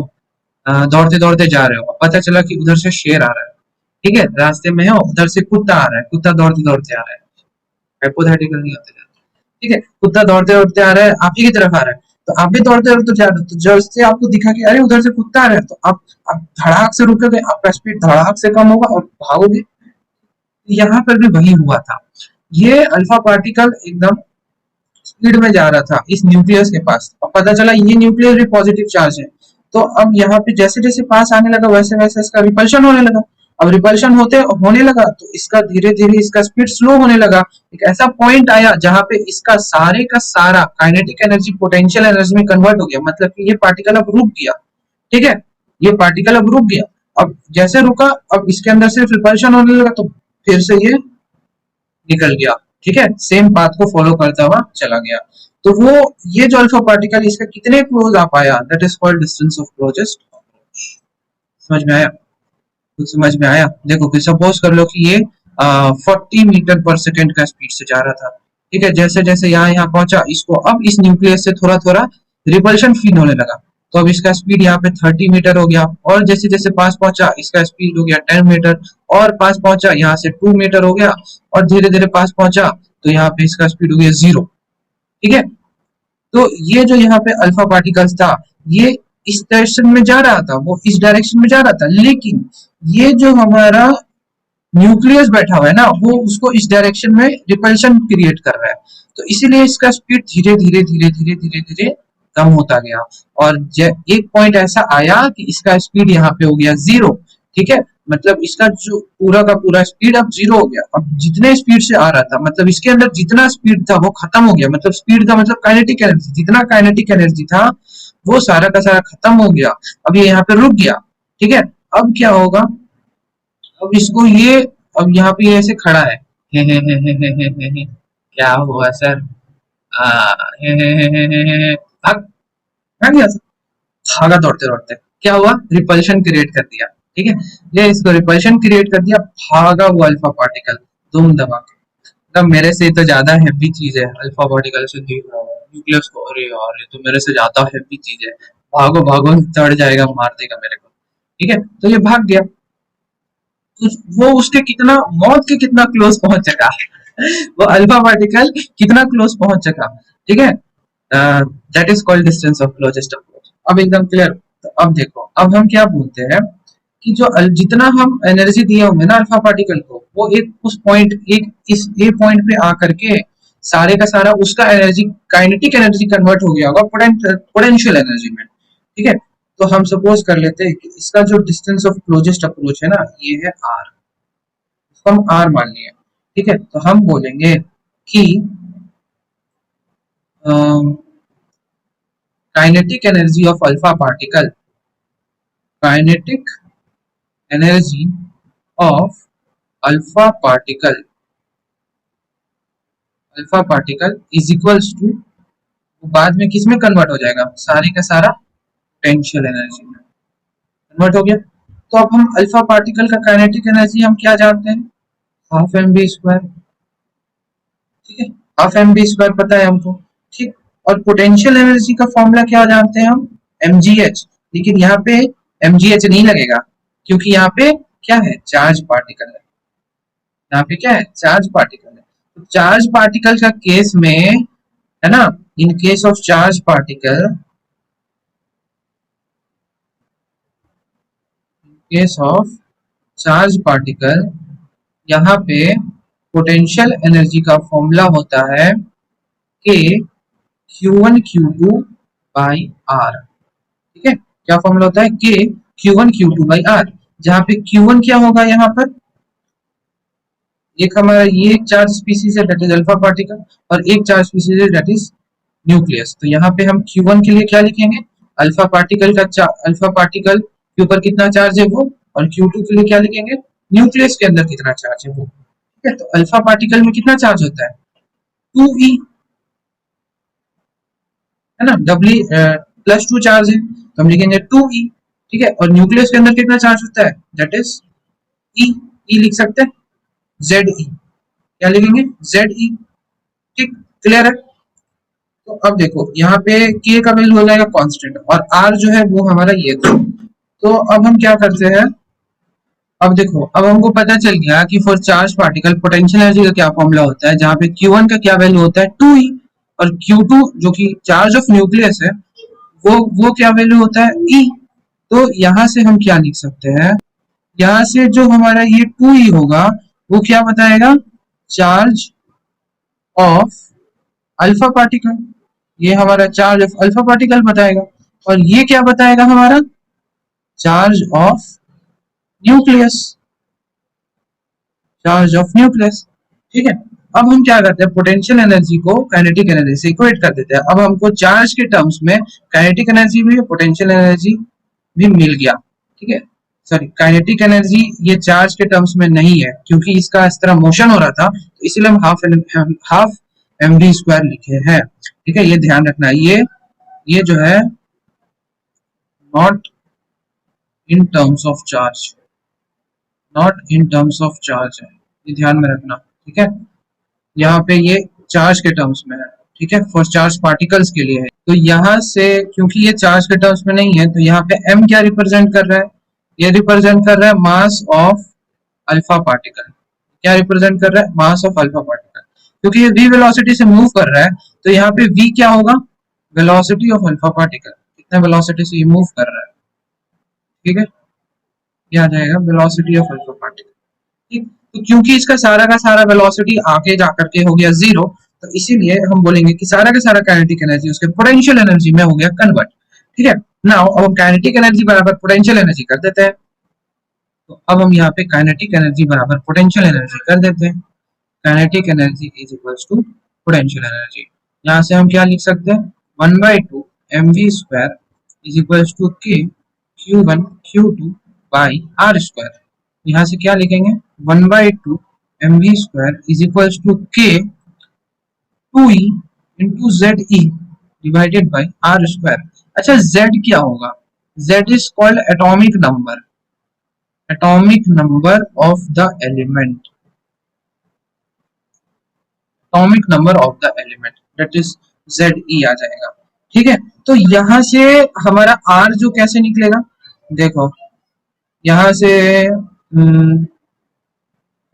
दौड़ते दौड़ते जा रहे हो, पता चला कि उधर से शेर आ रहा है, ठीक है, रास्ते में हो, उधर से कुत्ता आ रहा है, कुत्ता दौड़ते दौड़ते आ रहा है, हाइपोथेटिकल नहीं होते, ठीक है, कुत्ता दौड़ते दौड़ते आ रहा है, आप ही की तरफ आ रहा है, तो आप भी दौड़ते दौड़ते जा रहे हो, तो जब से आपको दिखा कि अरे उधर से कुत्ता आ रहा है, तो आप धड़ाक से रुकोगे, आपका स्पीड धड़ाक से कम होगा और भागोगे। यहाँ पर भी वही हुआ था, ये अल्फा पार्टिकल एकदम स्पीड में जा रहा था इस न्यूक्लियस के पास, और पता चला ये न्यूक्लियस भी पॉजिटिव चार्ज है, तो अब यहाँ पे जैसे जैसे पास आने लगा वैसे वैसे इसका रिपल्शन होने लगा, अब रिपल्शन होने लगा तो इसका धीरे धीरे इसका स्पीड स्लो होने लगा, एक ऐसा पॉइंट आया जहां पे इसका सारे का सारा काइनेटिक एनर्जी पोटेंशियल एनर्जी में कन्वर्ट हो गया, मतलब कि ये पार्टिकल अब रुक गया, ठीक है, ये पार्टिकल अब रुक गया। अब जैसे रुका, अब इसके अंदर सिर्फ रिपल्शन होने लगा, तो फिर से ये निकल गया, ठीक है, सेम पाथ को फॉलो करता हुआ चला गया। तो वो ये जो अल्फा पार्टिकल इसका कितने क्लोज आ पाया, that is called distance of closest approach. समझ में आया? कुछ समझ में आया? देखो कि सपोज कर लो कि ये 40 मीटर पर सेकेंड का स्पीड से जा रहा था, ठीक है, जैसे जैसे यहाँ यहाँ पहुंचा, इसको अब इस न्यूक्लियस से थोड़ा थोड़ा रिपल्शन फील होने लगा, तो अब इसका स्पीड यहाँ पे 30 मीटर हो गया, और जैसे जैसे पास पहुंचा इसका स्पीड हो गया 10 मीटर, और पास पहुंचा यहाँ से 2 मीटर हो गया, और धीरे धीरे पास पहुंचा तो यहाँ पे इसका स्पीड हो गया 0। ठीक है, तो ये जो यहाँ पे अल्फा पार्टिकल्स था, ये इस डायरेक्शन में जा रहा था, वो इस डायरेक्शन में जा रहा था, लेकिन ये जो हमारा न्यूक्लियस बैठा हुआ है ना, वो उसको इस डायरेक्शन में रिपल्शन क्रिएट कर रहा है, तो इसीलिए इसका स्पीड धीरे धीरे धीरे धीरे धीरे धीरे कम होता गया, और एक पॉइंट ऐसा आया कि इसका स्पीड यहाँ पे हो गया 0। ठीक है, मतलब इसका जो पूरा का पूरा स्पीड अब 0 हो गया, अब जितने स्पीड से आ रहा था, मतलब इसके अंदर जितना स्पीड था वो खत्म हो गया, मतलब स्पीड का मतलब काइनेटिक एनर्जी, जितना काइनेटिक एनर्जी था वो सारा का सारा खत्म हो गया, अब ये यहाँ पे रुक गया। ठीक है, अब क्या होगा, अब इसको ये, अब यहाँ पे ये ऐसे खड़ा है, हे, क्या हुआ सर, आ, भाग भाग गया सर, भागा दौड़ते दौड़ते, क्या हुआ, रिपल्शन क्रिएट कर दिया। ठीक है, ये इसको रिपल्शन क्रिएट कर दिया, भागा वो अल्फा पार्टिकल दुम दबा के, मतलब मेरे से तो ज्यादा हैवी चीज है, अल्फा पार्टिकल से देख रहा हूँ न्यूक्लियस को, अरे यार ये तो मेरे से ज्यादा हैवी चीज है, भागो भागो चढ़ जाएगा मार देगा मेरे को। ठीक है, तो ये भाग गया, तो वो उसके कितना, मौत के कितना क्लोज पहुंच चुका, वो अल्फा पार्टिकल कितना क्लोज पहुंच चुका। ठीक है, that is called distance of closest approach. अब एकदम क्लियर, तो अब देखो, अब हम क्या बोलते हैं कि जो जितना हम एनर्जी दिए होंगे ना अल्फा पार्टिकल को, वो एक उस पॉइंट, एक इस ए पॉइंट पे आकर के सारे का सारा उसका एनर्जी काइनेटिक एनर्जी कन्वर्ट हो गया होगा पोटेंशियल एनर्जी में। ठीक है, तो हम सपोज कर लेते हैं कि इसका जो डिस्टेंस ऑफ क्लोजेस्ट अप्रोच है ना, ये है आर, इसको हम आर मान लिए। ठीक है, तो हम बोलेंगे कि kinetic energy of alpha particle, kinetic energy of alpha particle, alpha particle is equals to, बाद में किस में कन्वर्ट हो जाएगा, सारे का सारा पोटेंशियल एनर्जी में कन्वर्ट हो गया। तो अब हम अल्फा पार्टिकल का काइनेटिक एनर्जी हम क्या जानते हैं, हाफ एम बी स्क्वायर। ठीक है, हाफ एम बी स्क्वायर पता है हमको। ठीक, और पोटेंशियल एनर्जी का फॉर्मूला क्या जानते हैं हम, एम जी एच, लेकिन यहाँ पे एम जी एच नहीं लगेगा, क्योंकि यहाँ पे क्या है, चार्ज पार्टिकल है, यहाँ पे क्या है, चार्ज पार्टिकल है। तो चार्ज पार्टिकल का केस में, है ना, in case of charge particle, case of charge particle, यहाँ पे पोटेंशियल एनर्जी का फॉर्मूला होता है के Q1 Q2 बाई आर। ठीक है, क्या फॉर्मूला होता है, के Q1 Q2 बाई आर, जहाँ पे Q1 क्या होगा, यहाँ पर एक हमारा ये एक चार्ज स्पीसीज है दैट इज अल्फा पार्टिकल, और एक चार्ज स्पीसीज है दैट इज न्यूक्लियस। तो यहाँ पे हम Q1 के लिए क्या लिखेंगे, अल्फा पार्टिकल का, अल्फा पार्टिकल के ऊपर कितना चार्ज है वो, और Q2 के लिए क्या लिखेंगे, न्यूक्लियस के अंदर कितना चार्ज है वो। ठीक है, तो अल्फा पार्टिकल में कितना चार्ज होता है, 2e, है ना, डब्ल्यू +2 चार्ज है, तो हम लिखेंगे 2e। ठीक है, और न्यूक्लियस के अंदर कितना चार्ज होता है, दैट इज e, e लिख सकते हैं, Ze, क्या लिखेंगे, Ze। ठीक, क्लियर है। तो अब देखो यहाँ पे k का वैल्यू हो जाएगा कांस्टेंट, और r जो है वो हमारा ये था। तो अब हम क्या करते हैं, अब देखो, अब हमको पता चल गया कि for charge particle potential energy का क्या फॉर्मूला होता है, जहाँ पे Q1 का क्या वैल्यू होता है 2e, और Q2 जो कि चार्ज ऑफ न्यूक्लियस है, वो क्या वैल्यू होता है e। तो यहाँ से हम क्या लिख सकते हैं, यहाँ से जो हमारा ये 2e होगा वो क्या बताएगा, चार्ज ऑफ अल्फा पार्टिकल, ये हमारा चार्ज ऑफ अल्फा पार्टिकल बताएगा, और ये क्या बताएगा, हमारा charge of nucleus, charge of nucleus. ठीक है, अब हम क्या करते हैं, पोटेंशियल एनर्जी को काइनेटिक एनर्जी से इक्वेट कर देते हैं। अब हमको चार्ज के टर्म्स में काइनेटिक एनर्जी भी, पोटेंशियल एनर्जी भी मिल गया। ठीक है, सॉरी, काइनेटिक एनर्जी ये चार्ज के टर्म्स में नहीं है, क्योंकि इसका इस तरह मोशन हो रहा था, तो इसीलिए हम हाफ एम वी स्क्वायर लिखे हैं। ठीक है, ये ध्यान रखना है, ये जो है not in terms of charge, not in terms of charge है, ये ध्यान में रखना। ठीक है, यहाँ पे ये चार्ज के टर्म्स में है, ठीक है, फॉर चार्ज पार्टिकल्स के लिए है। तो यहाँ से क्योंकि ये चार्ज के टर्म्स में नहीं है, तो यहाँ पे m क्या रिप्रेजेंट कर रहा है, ये रिप्रेजेंट कर रहा है मास ऑफ अल्फा पार्टिकल। क्या रिप्रेजेंट कर रहा है, मास ऑफ अल्फा पार्टिकल। क्योंकि ये v वेलोसिटी से मूव कर रहा है, तो यहाँ पे v क्या होगा, वेलोसिटी ऑफ अल्फा पार्टिकल, कितने वेलोसिटी से ये मूव कर रहा है, ठीक है, ये आ जाएगा वेलोसिटी ऑफ अल्फा पार्टिकल। ठीक, तो क्योंकि इसका सारा का सारा वेलोसिटी आगे जाकर के हो गया जीरो, तो इसीलिए हम बोलेंगे कि सारा का सारा काइनेटिक एनर्जी उसके पोटेंशियल एनर्जी में हो गया कन्वर्ट। ठीक है, नाउ अब हम काइनेटिक एनर्जी बराबर पोटेंशियल एनर्जी कर देते हैं। तो अब हम यहाँ पे काइनेटिक एनर्जी बराबर पोटेंशियल एनर्जी कर देते हैं। Kinetic energy is equals to potential energy. यहाँ से हम क्या लिख सकते हैं, 1/2 mv² is equals to k q1 q2 by r square. यहाँ से क्या लिखेंगे, 1/2 mv² is equals to k 2e into ze divided by r square. अच्छा, z क्या होगा, z is called atomic number, atomic number of the element, atomic number of the element that is Ze आ जाएगा। ठीक है, तो यहां से हमारा R जो कैसे निकलेगा, देखो यहां से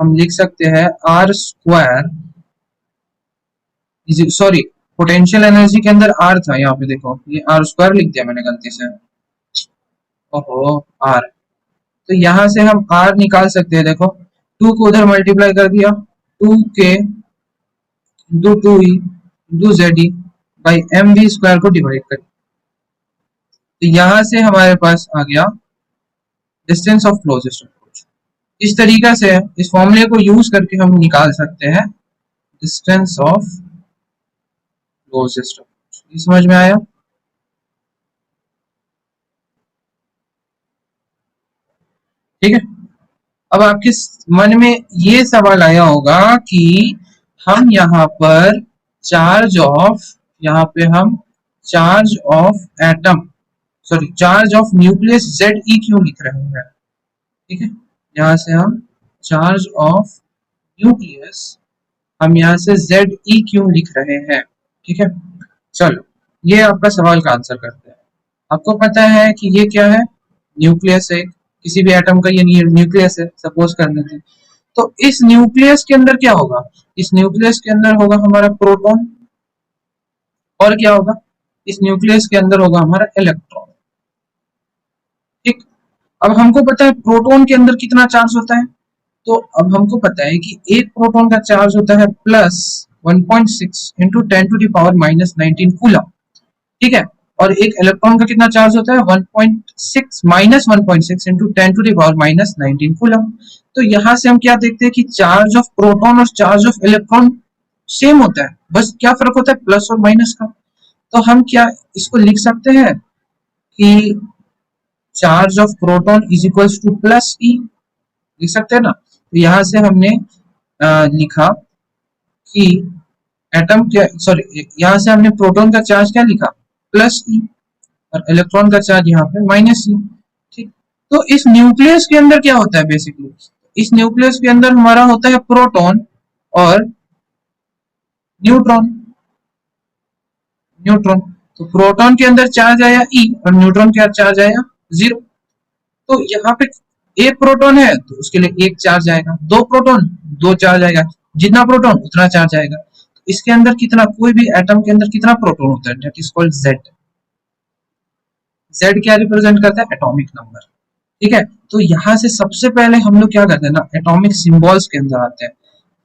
हम लिख सकते हैं R square, sorry potential energy के अंदर R था, यहाँ पे देखो ये R स्क्वायर लिख दिया मैंने गलती से, ओहो R। तो यहाँ से हम R निकाल सकते हैं, देखो 2 को उधर मल्टीप्लाई कर दिया, 2k into 2e into ze by mv² को डिवाइड कर, तो यहां से हमारे पास आ गया डिस्टेंस ऑफ क्लोजेस्ट अप्रोच। इस तरीका से इस फॉर्मूले को यूज करके हम निकाल सकते हैं डिस्टेंस ऑफ क्लोजेस्ट अप्रोच। ये समझ में आया, ठीक है। अब आपके मन में ये सवाल आया होगा कि हम यहाँ पर चार्ज ऑफ, यहाँ पे हम charge of atom, sorry charge of nucleus Ze क्यों लिख रहे हैं, ठीक है, यहाँ से हम चार्ज ऑफ न्यूक्लियस, हम यहाँ से Ze क्यों लिख रहे हैं, ठीक है। चलो ये आपका सवाल का आंसर करते हैं। आपको पता है कि ये क्या है, न्यूक्लियस है, किसी भी एटम का ये न्यूक्लियस है सपोज कर लेते हैं। तो इस न्यूक्लियस के अंदर क्या होगा, इस न्यूक्लियस के अंदर होगा हमारा प्रोटॉन, और क्या होगा, इस न्यूक्लियस के अंदर होगा हमारा इलेक्ट्रॉन। ठीक, अब हमको पता है प्रोटॉन के अंदर कितना चार्ज होता है, तो अब हमको पता है कि एक प्रोटॉन का चार्ज होता है प्लस 1.6 इंटू 10⁻⁻19 कूलम, ठीक है, और एक इलेक्ट्रॉन का कितना चार्ज होता है 1.6 माइनस 1.6 इंटू 10⁻⁻19 कूलम। तो यहाँ से हम क्या देखते हैं कि चार्ज ऑफ प्रोटॉन और चार्ज ऑफ इलेक्ट्रॉन सेम होता है, बस क्या फर्क होता है प्लस और माइनस का। तो हम क्या इसको लिख सकते हैं कि charge of proton is equals to plus e, लिख सकते हैं ना। तो यहाँ से हमने लिखा कि एटम क्या, सॉरी यहाँ से हमने प्रोटॉन का चार्ज क्या लिखा प्लस ई, और इलेक्ट्रॉन का चार्ज यहाँ पे माइनस ई। ठीक, तो इस न्यूक्लियस के अंदर क्या होता है बेसिकली, इस न्यूक्लियस के अंदर हमारा होता है प्रोटॉन और न्यूट्रॉन, न्यूट्रॉन। तो प्रोटॉन के अंदर चार्ज आया ई और न्यूट्रॉन के अंदर चार्ज आया 0। तो यहाँ पे एक प्रोटॉन है तो उसके लिए एक चार्ज आएगा, दो प्रोटॉन दो चार्ज आएगा, जितना प्रोटॉन उतना चार्ज आएगा। तो इसके अंदर कितना, कोई भी एटम के अंदर कितना प्रोटॉन होता है, that is called Z। Z क्या रिप्रेजेंट करता है, एटॉमिक नंबर। ठीक है, तो यहाँ से सबसे पहले हम लोग क्या करते हैं ना, एटॉमिक सिंबल्स के अंदर आते हैं।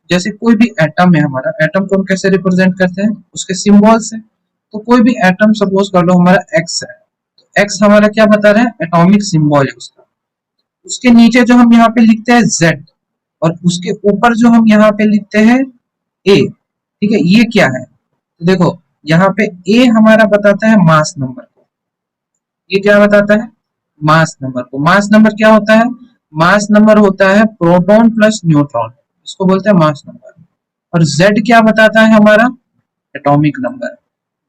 जैसे कोई भी एटम है हमारा, एटम को हम कैसे रिप्रेजेंट करते हैं, उसके सिंबल से। तो कोई भी एटम सपोज कर लो हमारा X है, तो X हमारा क्या बता रहे हैं, एटॉमिक सिंबल है उसका। उसके नीचे जो हम यहाँ पे लिखते हैं Z, और उसके ऊपर जो हम यहाँ पे लिखते हैं A, ठीक है, ये क्या है, तो देखो यहाँ पे A हमारा बताता है मास नंबर को, ये क्या बताता है, मास नंबर को। मास नंबर क्या होता है, मास नंबर होता है प्रोटॉन प्लस न्यूट्रॉन, इसको बोलते हैं मास नंबर। और Z क्या बताता है हमारा, एटॉमिक नंबर।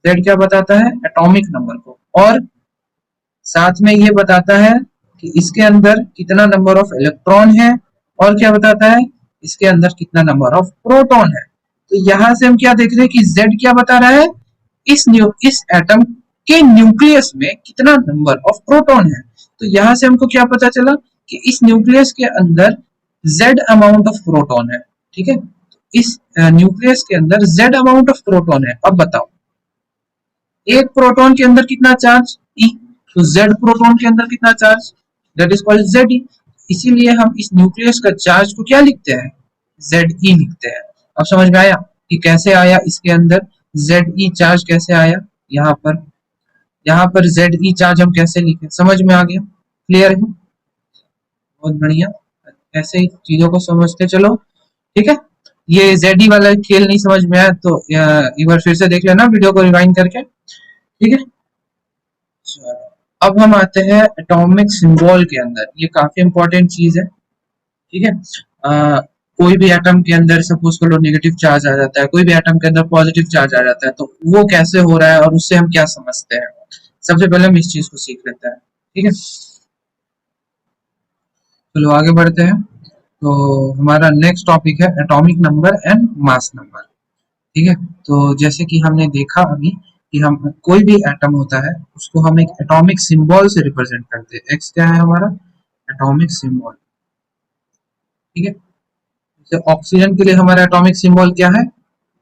Z क्या बताता है, एटॉमिक नंबर को, और साथ में ये बताता है कि इसके अंदर कितना नंबर ऑफ इलेक्ट्रॉन है, और क्या बताता है, इसके अंदर कितना नंबर ऑफ प्रोटॉन है। तो यहाँ से हम क्या देख रहे हैं कि Z क्या बता रहा है, इस एटम के न्यूक्लियस में कितना नंबर ऑफ प्रोटॉन है। तो यहाँ से हमको क्या पता चला कि इस न्यूक्लियस के अंदर Z अमाउंट ऑफ प्रोटॉन है। ठीक है, इस न्यूक्लियस के अंदर Z अमाउंट ऑफ प्रोटॉन है। अब बताओ एक प्रोटॉन के अंदर कितना चार्ज, E, तो Z प्रोटॉन के अंदर कितना charge, that is called Ze। इसीलिए हम इस न्यूक्लियस का चार्ज को क्या लिखते हैं, Ze लिखते हैं। अब समझ में आया कि कैसे आया इसके अंदर Ze चार्ज कैसे आया, यहाँ पर Ze चार्ज हम कैसे लिखे, समझ में आ गया, क्लियर है, बहुत बढ़िया। ऐसे ही चीजों को समझते चलो। ठीक है, ये Ze वाला खेल नहीं समझ में आया तो एक बार फिर से देख लेना वीडियो को रिवाइंड करके। ठीक है, अब हम आते हैं एटॉमिक सिंबल के अंदर। ये काफी इंपॉर्टेंट चीज है। ठीक है, कोई भी एटम के अंदर सपोज कर लो नेगेटिव चार्ज आ जाता है, कोई भी एटम के अंदर पॉजिटिव चार्ज आ जाता है, तो वो कैसे हो रहा है और उससे हम क्या समझते हैं, सबसे पहले हम इस चीज को सीख लेते हैं। ठीक है, चलो आगे बढ़ते हैं। तो हमारा नेक्स्ट टॉपिक है atomic number and mass number. ठीक है, तो जैसे कि हमने देखा अभी कि हम कोई भी एटम होता है उसको हम एक एटॉमिक सिंबल से रिप्रेजेंट करते हैं। एक्स क्या है हमारा, एटॉमिक सिंबल। ठीक है, जैसे ऑक्सीजन के लिए हमारा एटॉमिक सिंबल क्या है,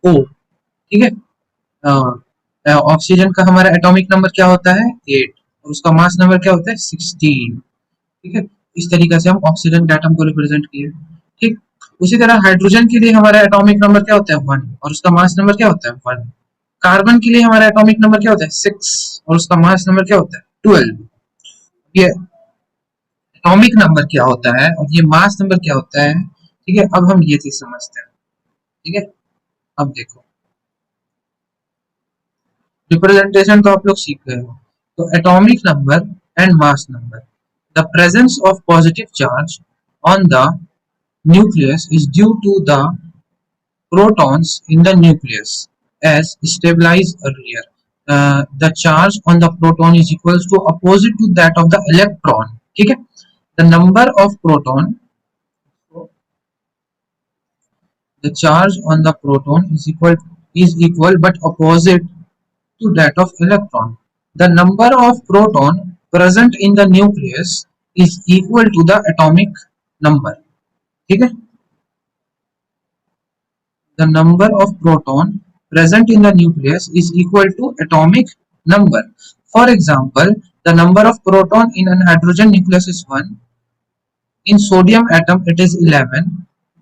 ओ। ठीक है, ऑक्सीजन का हमारा एटॉमिक नंबर क्या होता है, 8, और उसका मास नंबर क्या होता है, 16। ठीक है, इस तरीके से हम ऑक्सीजन के एटम को रिप्रेजेंट किए। ठीक, उसी तरह हाइड्रोजन के लिए हमारा एटॉमिक नंबर क्या होता है, 1, और उसका मास नंबर क्या होता है, 1। कार्बन के लिए हमारा एटॉमिक नंबर क्या होता है, 6, और उसका मास नंबर क्या होता है, 12। ये एटॉमिक नंबर क्या होता है और ये मास नंबर क्या होता है। ठीक है, अब हम ये चीज समझते हैं। ठीक है, अब देखो रिप्रेजेंटेशन तो आप लोग सीख गए हो। तो atomic number and mass number, the presence of positive charge on the nucleus is due to the protons in the nucleus. As stabilized earlier, the charge on the proton is equals to opposite to that of the electron. ठीक है, the number of proton, the charge on the proton is equal but opposite to that of electron. The number of proton present in the nucleus is equal to the atomic number. ठीक है, the number of proton present in the nucleus is equal to atomic number. For example, the number of proton in an hydrogen nucleus is 1. In sodium atom it is 11.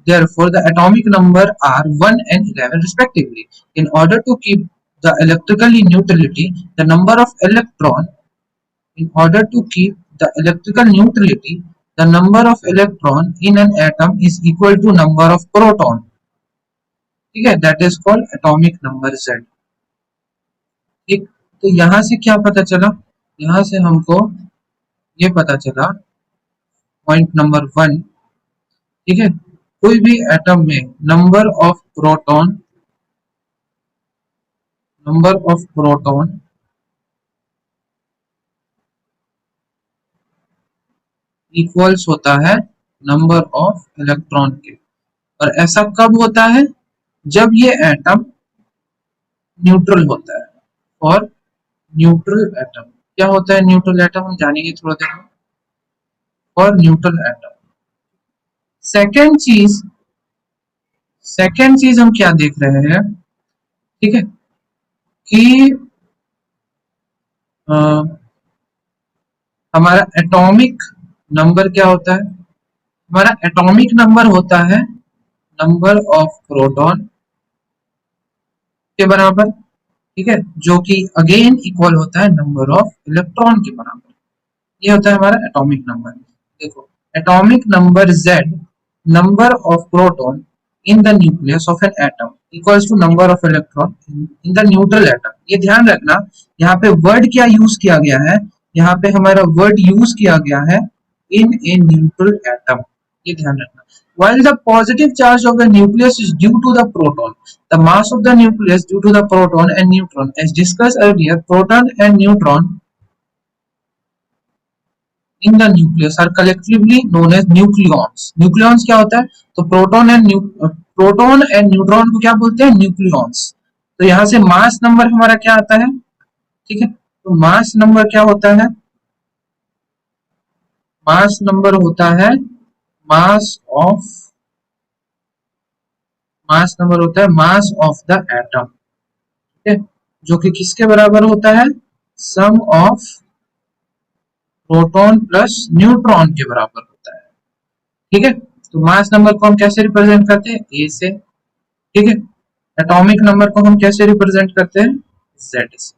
Therefore, the atomic number are 1 and 11 respectively. In order to keep the electrical neutrality, the number of electron in order to keep the electrical neutrality, the number of electron in an atom is equal to number of proton. ठीक है, that is called atomic number Z। ठीक, तो यहां से क्या पता चला, यहां से हमको ये पता चला पॉइंट नंबर 1। ठीक है, कोई भी एटम में नंबर ऑफ प्रोटॉन इक्वल्स होता है नंबर ऑफ इलेक्ट्रॉन के। और ऐसा कब होता है, जब ये एटम न्यूट्रल होता है। और न्यूट्रल एटम क्या होता है, न्यूट्रल एटम हम जानेंगे थोड़ा देर में। और न्यूट्रल एटम, सेकेंड चीज हम क्या देख रहे हैं, ठीक है, कि हमारा एटॉमिक नंबर क्या होता है, हमारा एटॉमिक नंबर होता है नंबर ऑफ प्रोटॉन के बराबर। ठीक है, जो कि अगेन इक्वल होता है नंबर ऑफ इलेक्ट्रॉन के बराबर। ये होता है हमारा एटॉमिक नंबर। देखो atomic number Z, number of proton in the nucleus of an atom equals to number of electron in the neutral atom। ये ध्यान रखना, यहाँ पे वर्ड क्या यूज किया गया है, यहाँ पे हमारा वर्ड यूज किया गया है in a neutral atom, ये ध्यान रखना। While the positive charge of the nucleus is due to the proton, the mass of the nucleus due to the proton and neutron, as discussed earlier, proton and neutron in the nucleus are collectively known as nucleons। nucleons क्या होता है, तो proton and neutron को क्या बोलते हैं? Nucleons. तो यहाँ से मास नंबर हमारा क्या आता है? ठीक है, तो मास नंबर क्या होता है? मास नंबर होता है मास ऑफ मास नंबर होता है मास ऑफ द एटम। ठीक है, जो कि किसके बराबर होता है? सम ऑफ प्रोटॉन प्लस न्यूट्रॉन के बराबर होता है। ठीक है, तो मास नंबर को हम कैसे रिप्रेजेंट करते हैं? ए से। ठीक है, एटॉमिक नंबर को हम कैसे रिप्रेजेंट करते हैं? जेड से।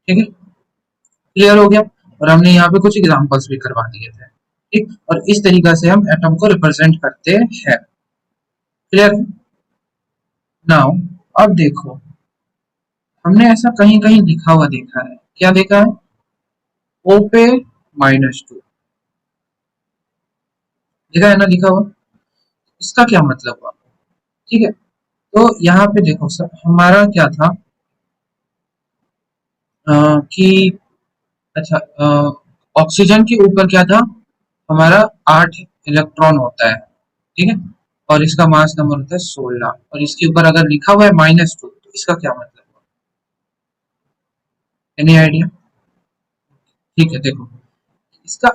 ठीक है, क्लियर हो गया। और हमने यहाँ पे कुछ एग्जांपल्स भी करवा दिए थे। ठीक, और इस तरीका से हम एटम को रिप्रेजेंट करते हैं। क्लियर? नाउ अब देखो, हमने ऐसा कहीं कहीं लिखा हुआ देखा है। क्या देखा है? ओ पे -2 देखा है ना लिखा हुआ। इसका क्या मतलब हुआ? ठीक है, तो यहाँ पे देखो सर, हमारा क्या था कि अच्छा, ऑक्सीजन के ऊपर क्या था हमारा? 8 इलेक्ट्रॉन होता है। ठीक है, और इसका मास नंबर होता है 16, और इसके ऊपर अगर लिखा हुआ है -2, तो इसका क्या मतलब हुआ? Any idea? ठीक है, देखो, इसका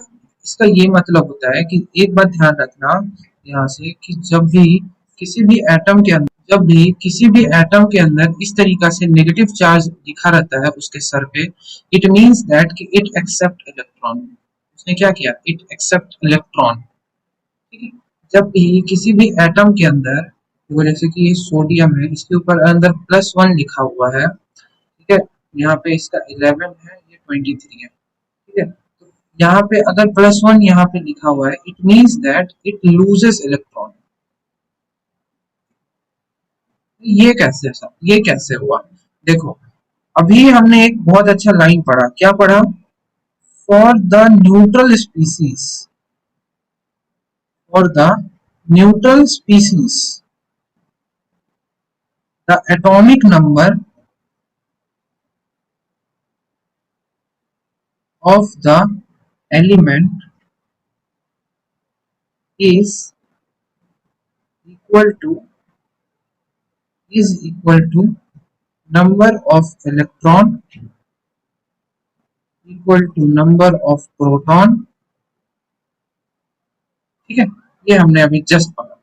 इसका ये मतलब होता है कि एक बात ध्यान रखना यहाँ से, कि किसी भी एटम के अंदर जब भी किसी भी एटम के अंदर इस तरीका से नेगेटिव चार्ज लिखा रहता है उसके सर पे, इट मींस दैट कि इट एक्सेप्ट इलेक्ट्रॉन। उसने क्या किया? It accept electron. ठीक है, जब भी किसी भी एटम के अंदर, देखो जैसे कि ये सोडियम है, इसके ऊपर अंदर +1 लिखा हुआ है। ठीक है, यहाँ पे इसका 11 है, ये 23 है। ठीक है, तो यहाँ पे अगर +1 यहाँ पे लिखा हुआ है, it means that it loses electron. ये कैसे हुआ? देखो, अभी हमने एक बहुत अच्छा लाइन पढ़ा। क्या पढ़ा? For the neutral species, for the neutral species the atomic number of the element is equal to number of electron equal to number of proton। ठीक है, ये हमने अभी जस्ट पढ़ा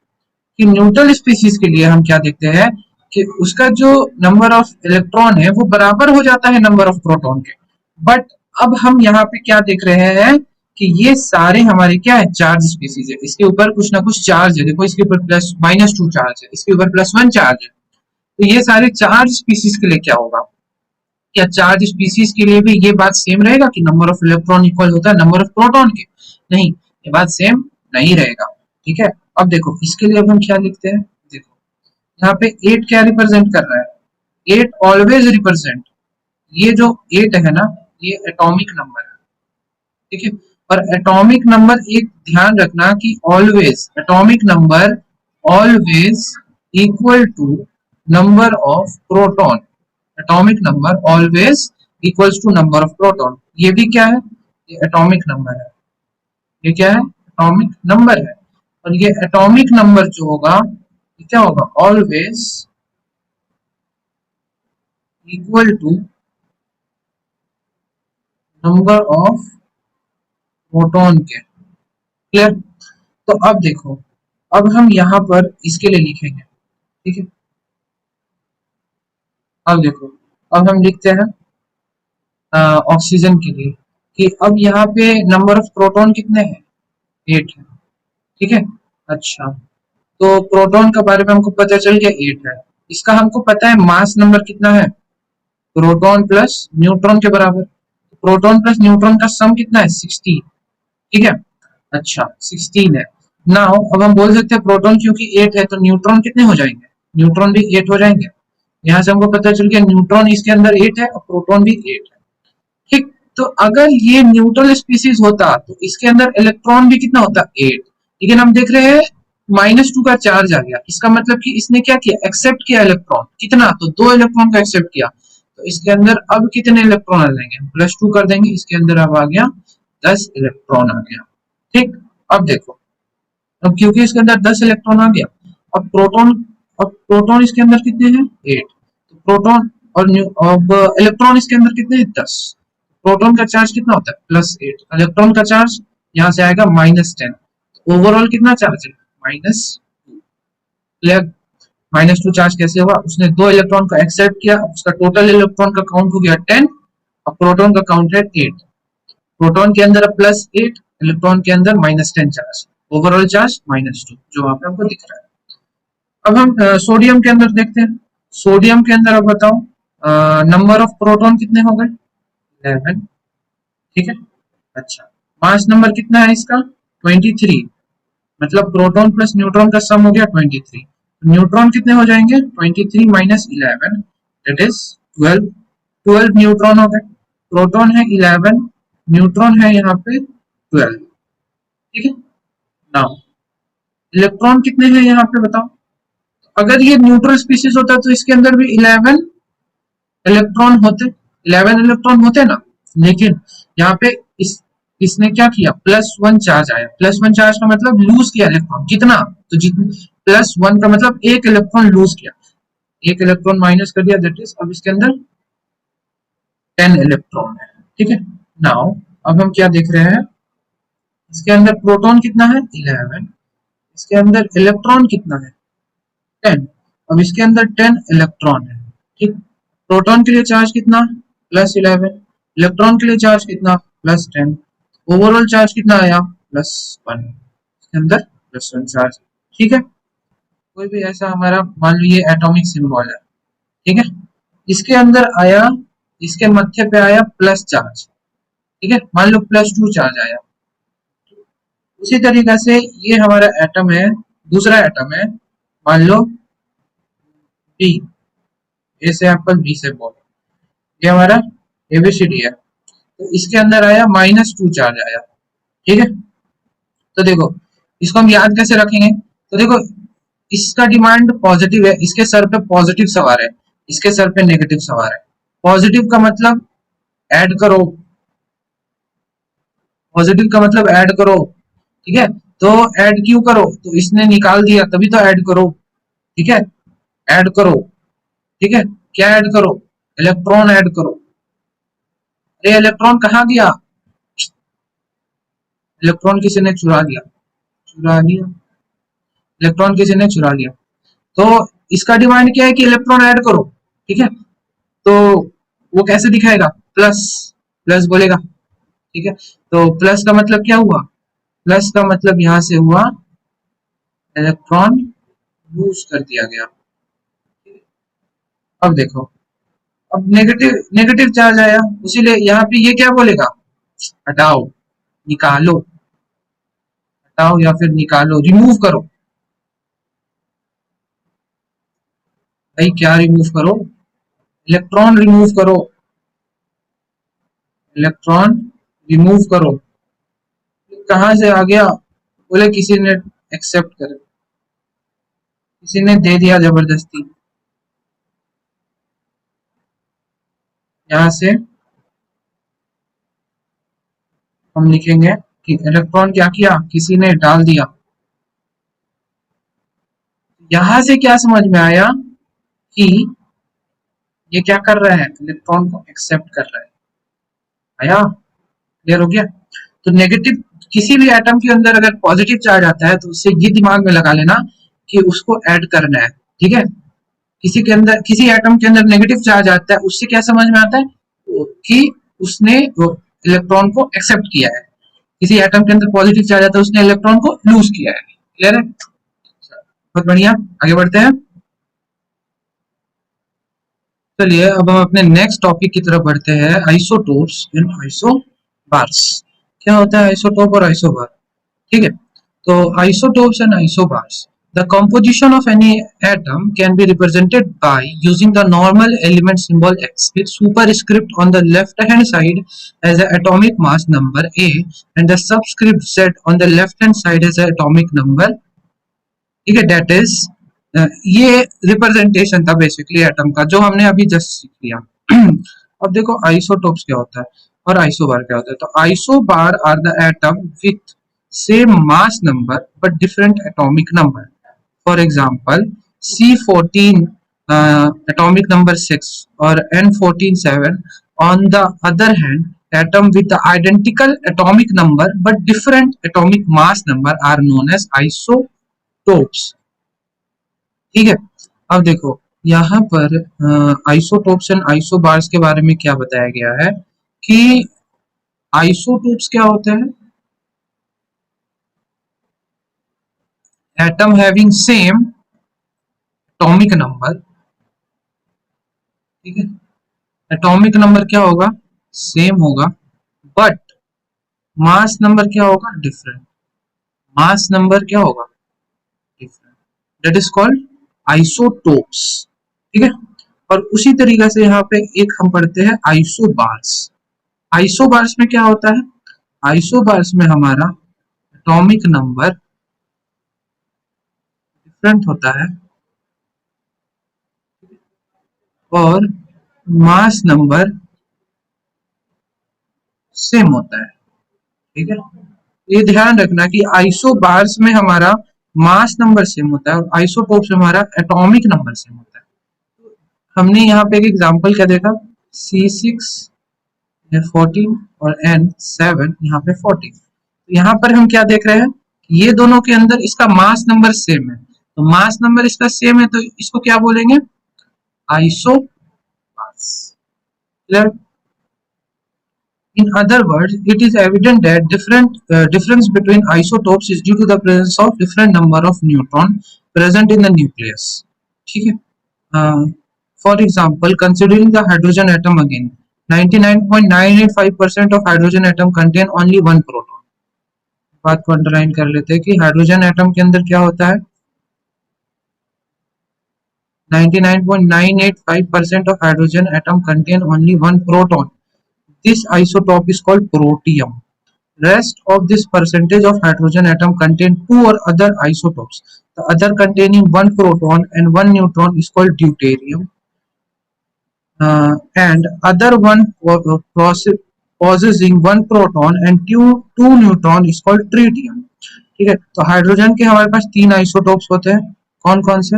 कि न्यूट्रल स्पीसीज के लिए हम क्या देखते हैं कि उसका जो नंबर ऑफ इलेक्ट्रॉन है वो बराबर हो जाता है नंबर ऑफ प्रोटॉन के। बट अब हम यहाँ पे क्या देख रहे हैं कि ये सारे हमारे क्या है? चार्ज स्पीसीज है। इसके ऊपर कुछ ना कुछ चार्ज है। देखो, इसके ऊपर -2 चार्ज है, इसके ऊपर +1 चार्ज है। तो ये सारे चार्ज स्पीसीज के लिए क्या होगा? क्या चार्ज स्पीसीज के लिए भी ये बात सेम रहेगा कि नंबर ऑफ इलेक्ट्रॉन इक्वल होता है नंबर ऑफ प्रोटॉन के? नहीं, ये बात सेम नहीं रहेगा। ठीक है, अब देखो, इसके लिए अब हम क्या लिखते हैं? देखो, यहाँ पे 8 क्या रिप्रेजेंट कर रहा है? 8 ऑलवेज रिप्रेजेंट, ये जो 8 है ना, ये एटॉमिक नंबर है। ठीक है, और एटॉमिक नंबर, एक ध्यान रखना कि always atomic number always equal to number of proton. Atomic number always equals to number of proton. ये भी क्या है? ये एटॉमिक नंबर है। ये क्या है? एटॉमिक नंबर है। और ये एटॉमिक नंबर जो होगा, ये क्या होगा? Always equal to number of proton के। क्लियर? तो अब देखो, अब हम यहाँ पर इसके लिए लिखेंगे। ठीक है, अब देखो, अब हम लिखते हैं ऑक्सीजन के लिए कि अब यहाँ पे नंबर ऑफ प्रोटॉन कितने हैं? 8 है। ठीक है, अच्छा, तो प्रोटॉन के बारे में हमको पता चल गया 8 है। इसका हमको पता है मास नंबर कितना है? प्रोटॉन प्लस न्यूट्रॉन के बराबर। प्रोटॉन प्लस न्यूट्रॉन का सम कितना है? 16। ठीक है, अच्छा, 16 है। नाउ अब हम बोल सकते हैं प्रोटॉन क्योंकि 8 है तो न्यूट्रॉन कितने हो जाएंगे? न्यूट्रॉन भी 8 हो जाएंगे। यहाँ से हमको पता चल गया न्यूट्रॉन इसके अंदर 8 है और प्रोटॉन भी 8 है। ठीक, तो अगर ये न्यूट्रल स्पीसीज होता तो इसके अंदर इलेक्ट्रॉन भी कितना होता? 8। लेकिन हम देख रहे हैं -2 का चार्ज आ गया। इसका मतलब कि इसने क्या किया? एक्सेप्ट किया इलेक्ट्रॉन। कितना? तो 2 इलेक्ट्रॉन का एक्सेप्ट किया। तो इसके अंदर अब कितने इलेक्ट्रॉन आ जाएंगे? +2 कर देंगे, इसके अंदर अब आ गया 10 इलेक्ट्रॉन आ गया। ठीक, अब देखो, अब क्योंकि इसके अंदर 10 इलेक्ट्रॉन आ गया, अब प्रोटॉन, इसके अंदर कितने हैं 8, तो प्रोटॉन और अब इलेक्ट्रॉन इसके अंदर कितने हैं 10। प्रोटॉन का चार्ज कितना होता है +8, इलेक्ट्रॉन का चार्ज यहाँ से आएगा -10, ओवरऑल कितना चार्ज है -2। -2 चार्ज कैसे हुआ, उसने 2 इलेक्ट्रॉन को एक्सेप्ट किया, उसका टोटल इलेक्ट्रॉन का काउंट हो गया 10 और प्रोटॉन का काउंट है 8। प्रोटॉन के अंदर +8, इलेक्ट्रॉन के अंदर -10 चार्ज, ओवरऑल चार्ज -2, जो वहां पे हमको दिख रहा है। अब हम सोडियम के अंदर देखते हैं। सोडियम के अंदर अब बताओ नंबर ऑफ प्रोटॉन कितने हो गए 11, ठीक है। अच्छा, मास नंबर कितना है इसका 23, मतलब प्रोटॉन प्लस न्यूट्रॉन का सम हो गया 23। न्यूट्रॉन कितने हो जाएंगे 23 - 11 दैट इज 12, 12 न्यूट्रॉन हो गए। प्रोटॉन है 11, न्यूट्रॉन है यहाँ पे 12, ठीक है। नाउ इलेक्ट्रॉन कितने हैं यहाँ पे बताओ। अगर ये न्यूट्रल स्पीशीज होता तो इसके अंदर भी 11 इलेक्ट्रॉन होते, 11 इलेक्ट्रॉन होते ना, लेकिन यहाँ पे इसने क्या किया +1 चार्ज आया। +1 चार्ज का मतलब लूज किया इलेक्ट्रॉन कितना, तो जितने +1 का मतलब एक इलेक्ट्रॉन लूज किया, एक इलेक्ट्रॉन माइनस कर दिया, दैट इज अब इसके अंदर 10 इलेक्ट्रॉन है, ठीक है। नाउ अब हम क्या देख रहे हैं, इसके अंदर प्रोटॉन कितना है 11, इसके अंदर इलेक्ट्रॉन कितना है 10, अब इसके अंदर 10 इलेक्ट्रॉन है, ठीक। प्रोटॉन के लिए चार्ज कितना +11, इलेक्ट्रॉन के लिए चार्ज कितना +10, ओवरऑल चार्ज कितना आया +1, इसके अंदर +1 चार्ज, ठीक है। कोई भी ऐसा हमारा मान लो ये एटॉमिक सिंबल है, ठीक है, इसके अंदर आया, इसके मध्य पे आया प्लस चार्ज, ठीक है, मान लो +2 चार्ज आया। उसी तरीके से ये हमारा एटम है, दूसरा एटम है, मान लो बी, ए से एप्पल बी से बॉल, ये हमारा एबीसीडी है, तो इसके अंदर आया -2 चार्ज आया, ठीक है। तो देखो इसको हम याद कैसे रखेंगे, तो देखो इसका डिमांड पॉजिटिव है, इसके सर पे पॉजिटिव सवार है, इसके सर पे नेगेटिव सवार है। पॉजिटिव का मतलब ऐड करो, पॉजिटिव का मतलब ऐड करो, ठीक है। तो ऐड क्यों करो, तो इसने निकाल दिया तभी तो ऐड करो, ठीक है, ऐड करो, ठीक है। क्या ऐड करो, इलेक्ट्रॉन ऐड करो। अरे इलेक्ट्रॉन कहाँ गया, इलेक्ट्रॉन किसी ने चुरा लिया, चुरा लिया, इलेक्ट्रॉन किसी ने चुरा लिया। तो इसका डिमांड क्या है कि इलेक्ट्रॉन ऐड करो, ठीक है। तो वो कैसे दिखाएगा, प्लस, प्लस बोलेगा, ठीक है। तो प्लस का मतलब क्या हुआ, प्लस का मतलब यहां से हुआ इलेक्ट्रॉन यूज कर दिया गया। अब देखो, अब नेगेटिव, नेगेटिव चार्ज आया, उसीलिए यहाँ पे ये क्या बोलेगा, हटाओ, निकालो, हटाओ या फिर निकालो, रिमूव करो। भाई क्या रिमूव करो, इलेक्ट्रॉन रिमूव करो, इलेक्ट्रॉन रिमूव करो। कहां से आ गया, बोले किसी ने एक्सेप्ट कर, किसी ने दे दिया जबरदस्ती। यहां से हम लिखेंगे कि इलेक्ट्रॉन क्या किया, किसी ने डाल दिया। यहां से क्या समझ में आया कि ये क्या कर रहा है, इलेक्ट्रॉन को एक्सेप्ट कर रहा है। आया, क्लियर हो गया। तो नेगेटिव, किसी भी एटम के अंदर अगर पॉजिटिव चार्ज आता है तो उससे ये दिमाग में लगा लेना कि उसको ऐड करना है, ठीक है। किसी के अंदर, किसी एटम के अंदर नेगेटिव चार्ज आता है, उससे क्या समझ में आता है कि उसने इलेक्ट्रॉन को एक्सेप्ट किया है। किसी एटम के अंदर पॉजिटिव चार्ज आता है, उसने इलेक्ट्रॉन को लूज किया है। क्लियर है, बहुत बढ़िया, आगे बढ़ते हैं। चलिए अब हम अपने नेक्स्ट टॉपिक की तरफ बढ़ते हैं, आइसोटोप्स एंड आइसोबार्स। क्या होता है आइसोटोप और आइसोबार, ठीक है। तो isotopes and isobars, the composition of any atom can be represented by using the normal element symbol X with superscript on the left hand side as the atomic mass number A and the subscript Z on the left hand side as the atomic number, ठीक है, that is ये representation था basically atom का, जो हमने अभी just सीख लिया। अब देखो आइसोटोप्स क्या होता है और आइसोबार क्या होता है। तो isobar are the atom with same mass number but different atomic number. For example C14 atomic number 6 or N14 7. On the other hand, atom with the identical atomic number but different atomic mass number are known as isotopes. ठीक है, अब देखो यहाँ पर isotopes and isobars के बारे में क्या बताया गया है कि आइसोटोप्स क्या होते हैं? Atom having same atomic number, ठीक है, एटॉमिक नंबर क्या होगा? सेम होगा, बट मास नंबर क्या होगा? डिफरेंट। मास नंबर क्या होगा? Different. That is called isotopes, ठीक है। और उसी तरीके से यहाँ पे एक हम पढ़ते हैं आइसोबार्स। आइसोबार्स में क्या होता है? आइसोबार्स में हमारा एटॉमिक नंबर डिफरेंट होता है और मास नंबर सेम होता है, ठीक है। ये ध्यान रखना कि आइसोबार्स में हमारा मास नंबर सेम होता है और आइसोटोप्स में हमारा एटॉमिक नंबर सेम होता है। हमने यहाँ पे एक एग्जांपल क्या देखा? C6 14 और N7 यहाँ पे 14। तो यहाँ पर हम क्या देख रहे हैं? ये दोनों के अंदर इसका मास नंबर सेम है, तो मास नंबर इसका सेम है तो इसको क्या बोलेंगे? Isobars. Clear? In other words, it is evident that difference between isotopes is due to the presence of different number of neutron present in the nucleus. ठीक है। For example, considering the hydrogen atom again, 99.985% of hydrogen atom contain only one proton. बात को underline कर लेते हैं कि hydrogen atom के अंदर क्या होता है? 99.985% of hydrogen atom contain only one proton. This isotope is called protium. Rest of this percentage of hydrogen atom contain two or other isotopes. The other containing one proton and one neutron is called deuterium. And other one possessing one proton and two neutron is called tritium. ठीक है, तो hydrogen के हमारे पास तीन isotopes होते हैं। कौन कौन से?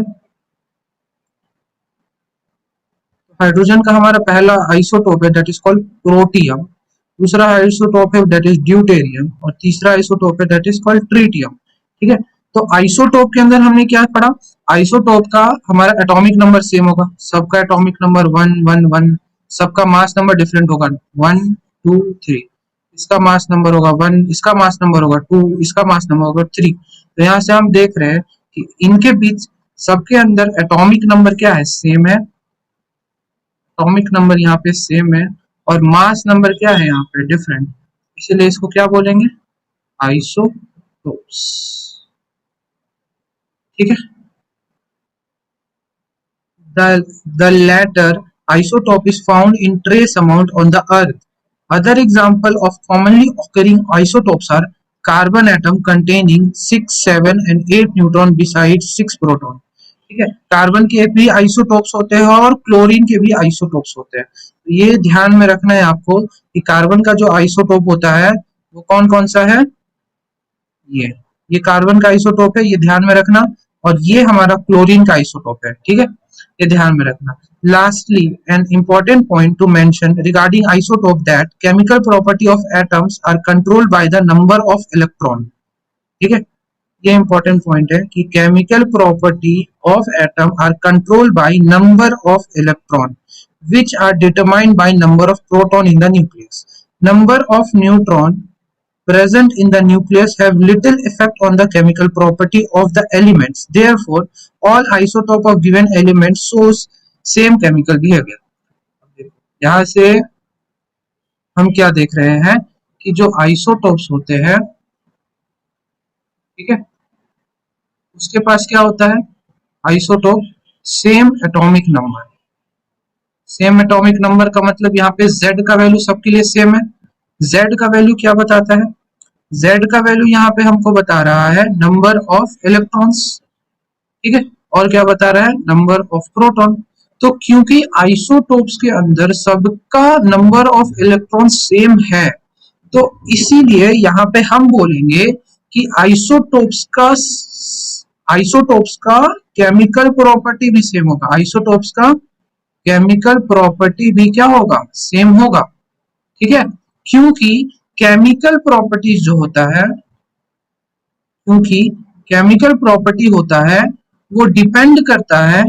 हाइड्रोजन का हमारा पहला आइसोटोप है दैट इज कॉल्ड प्रोटियम, दूसरा आइसोटोप है दैट इज ड्यूटेरियम और तीसरा आइसोटोप है दैट इज कॉल्ड ट्रिटियम। ठीक है, तो आइसोटोप के अंदर हमने क्या पढ़ा? आइसोटोप का हमारा एटॉमिक नंबर सेम होगा, सबका एटॉमिक नंबर 1 1 1, सबका मास नंबर डिफरेंट होगा 1 2 3, इसका मास नंबर होगा 1, इसका मास नंबर होगा 2, इसका मास नंबर होगा 3। तो यहाँ से हम देख रहे हैं कि इनके बीच सबके अंदर एटॉमिक नंबर क्या है? सेम है, एटॉमिक नंबर यहाँ पे सेम है और मास नंबर क्या है यहाँ पे? डिफरेंट। इसलिए इसको क्या बोलेंगे? आइसोटोप्स। ठीक है, the latter isotope is found in trace amount on the earth. Other example of commonly occurring isotopes are carbon atom containing 6 7 and 8 neutron besides 6 proton. ठीक है, कार्बन के भी आइसोटोप्स होते हैं और क्लोरीन के भी आइसोटोप्स होते हैं। तो ये ध्यान में रखना है आपको कि कार्बन का जो आइसोटोप होता है वो कौन कौन सा है? ये कार्बन का आइसोटोप है, ये ध्यान में रखना, और ये हमारा क्लोरीन का आइसोटोप है। ठीक है, ये ध्यान में रखना। Lastly, an important point to mention regarding isotope that chemical property of atoms are controlled by the number of electron. ठीक है, ये इंपॉर्टेंट पॉइंट है कि chemical property of atom are controlled by number of electron which are determined by number of proton in the nucleus. Number of neutron present in the nucleus have little effect on the chemical property of the elements. Therefore, all isotope of given element shows same chemical behavior. यहाँ से हम क्या देख रहे हैं कि जो isotopes होते हैं, ठीक है, उसके पास क्या होता है? Isotope same atomic number. Same atomic number का मतलब यहाँ पे Z का वैल्यू सबके लिए सेम है। Z का वैल्यू क्या बताता है? Z का वैल्यू यहाँ पे हमको बता रहा है नंबर ऑफ इलेक्ट्रॉन्स, ठीक है, और क्या बता रहा है? Number of proton. तो क्योंकि आइसोटोप्स के अंदर सबका नंबर ऑफ इलेक्ट्रॉन सेम है, तो इसीलिए यहाँ पे हम बोलेंगे कि आइसोटोप्स का आइसोटोप्स का केमिकल प्रॉपर्टी भी सेम होगा, आइसोटोप्स का केमिकल प्रॉपर्टी भी क्या होगा, सेम होगा। ठीक है, क्योंकि केमिकल प्रॉपर्टीज जो होता है, क्योंकि केमिकल प्रॉपर्टी होता है वो डिपेंड करता है,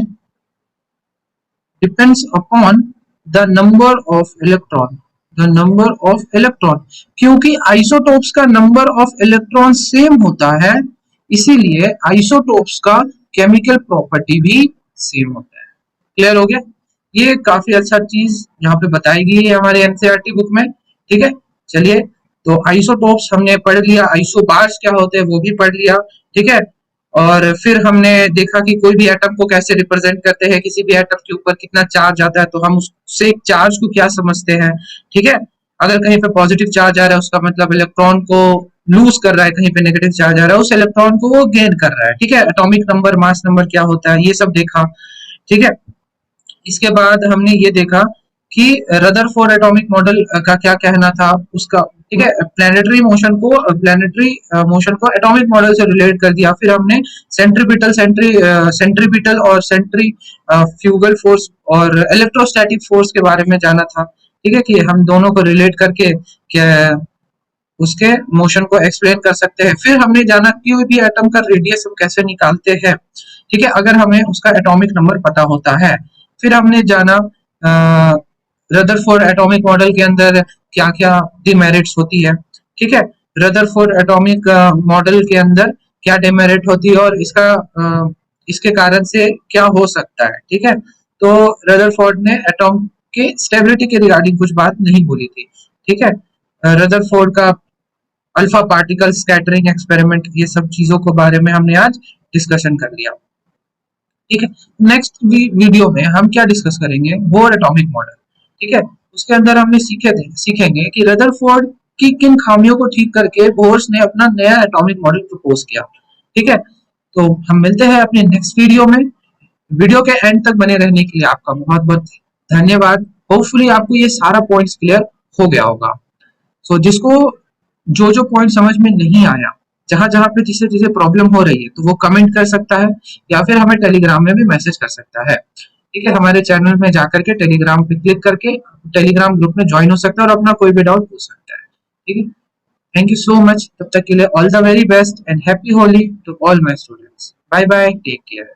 depends upon the number of electron, the number of electron. क्योंकि आइसोटोप्स का नंबर ऑफ इलेक्ट्रॉन सेम होता है, इसीलिए आइसोटोप्स का केमिकल प्रॉपर्टी भी सेम होता है। क्लियर हो गया? ये काफी अच्छा चीज यहाँ पे बताई गई है हमारे एनसीईआरटी बुक में। ठीक है, चलिए, तो आइसोटोप्स हमने पढ़ लिया, आइसोबार्स क्या होते हैं वो भी पढ़ लिया। ठीक है, और फिर हमने देखा कि कोई भी एटम को कैसे रिप्रेजेंट करते हैं, किसी भी एटम के ऊपर कितना चार्ज आता है तो हम उससे चार्ज को क्या समझते हैं। ठीक है, अगर कहीं पे पॉजिटिव चार्ज आ रहा है उसका मतलब इलेक्ट्रॉन को लूज कर रहा है, कहीं पे नेगेटिव चार्ज आ रहा है उस इलेक्ट्रॉन को वो गेन कर रहा है। ठीक है, एटॉमिक नंबर, मास नंबर क्या होता है, ये सब देखा। ठीक है, इसके बाद हमने ये देखा कि रदरफोर्ड एटॉमिक मॉडल का क्या कहना था उसका। ठीक है, प्लेनेटरी मोशन को एटॉमिक मॉडल से रिलेट कर दिया। फिर हमने सेंट्रीपिटल और सेंट्री फ्यूगल फोर्स और इलेक्ट्रोस्टैटिक फोर्स के बारे में जाना था। ठीक है, कि हम दोनों को रिलेट करके क्या उसके मोशन को एक्सप्लेन कर सकते हैं। फिर हमने जाना कि कोई भी एटम का रेडियस हम कैसे निकालते हैं। ठीक है, अगर हमें उसका एटॉमिक नंबर पता होता है। फिर हमने जाना रदरफोर्ड एटॉमिक मॉडल के अंदर क्या क्या डिमेरिट्स होती है। ठीक है, रदरफोर्ड एटॉमिक मॉडल के अंदर क्या डिमेरिट होती है और इसके कारण से क्या हो सकता है। ठीक है, तो रदरफोर्ड ने एटॉम के स्टेबिलिटी के रिगार्डिंग कुछ बात नहीं बोली थी। ठीक है, रदरफोर्ड का अल्फा पार्टिकल स्कैटरिंग एक्सपेरिमेंट, ये सब चीजों के बारे में हमने आज डिस्कशन कर लिया। ठीक है, नेक्स्ट वीडियो में हम क्या डिस्कस करेंगे, बोर एटॉमिक मॉडल। ठीक है, उसके अंदर हमने सीखेंगे कि रदरफोर्ड की किन खामियों को ठीक करके बोर्स ने अपना नया एटॉमिक मॉडल प्रपोज किया। ठीक है, तो हम मिलते हैं अपने नेक्स्ट वीडियो में। वीडियो के एंड तक बने रहने के लिए आपका बहुत बहुत धन्यवाद। होपफुली आपको ये सारा पॉइंट्स क्लियर हो गया होगा। सो जिसको जो जो पॉइंट समझ में नहीं आया, जहां जहां पे जिसे जिसे प्रॉब्लम हो रही है, तो वो कमेंट कर सकता है या फिर हमें टेलीग्राम में भी मैसेज कर सकता है। ठीक है, हमारे चैनल में जाकर के टेलीग्राम पे क्लिक करके टेलीग्राम ग्रुप में ज्वाइन हो सकता है और अपना कोई भी डाउट पूछ सकता है। ठीक है, थैंक यू सो मच। तब तक के लिए all the very best and happy Holi to all my students. Bye bye, take care.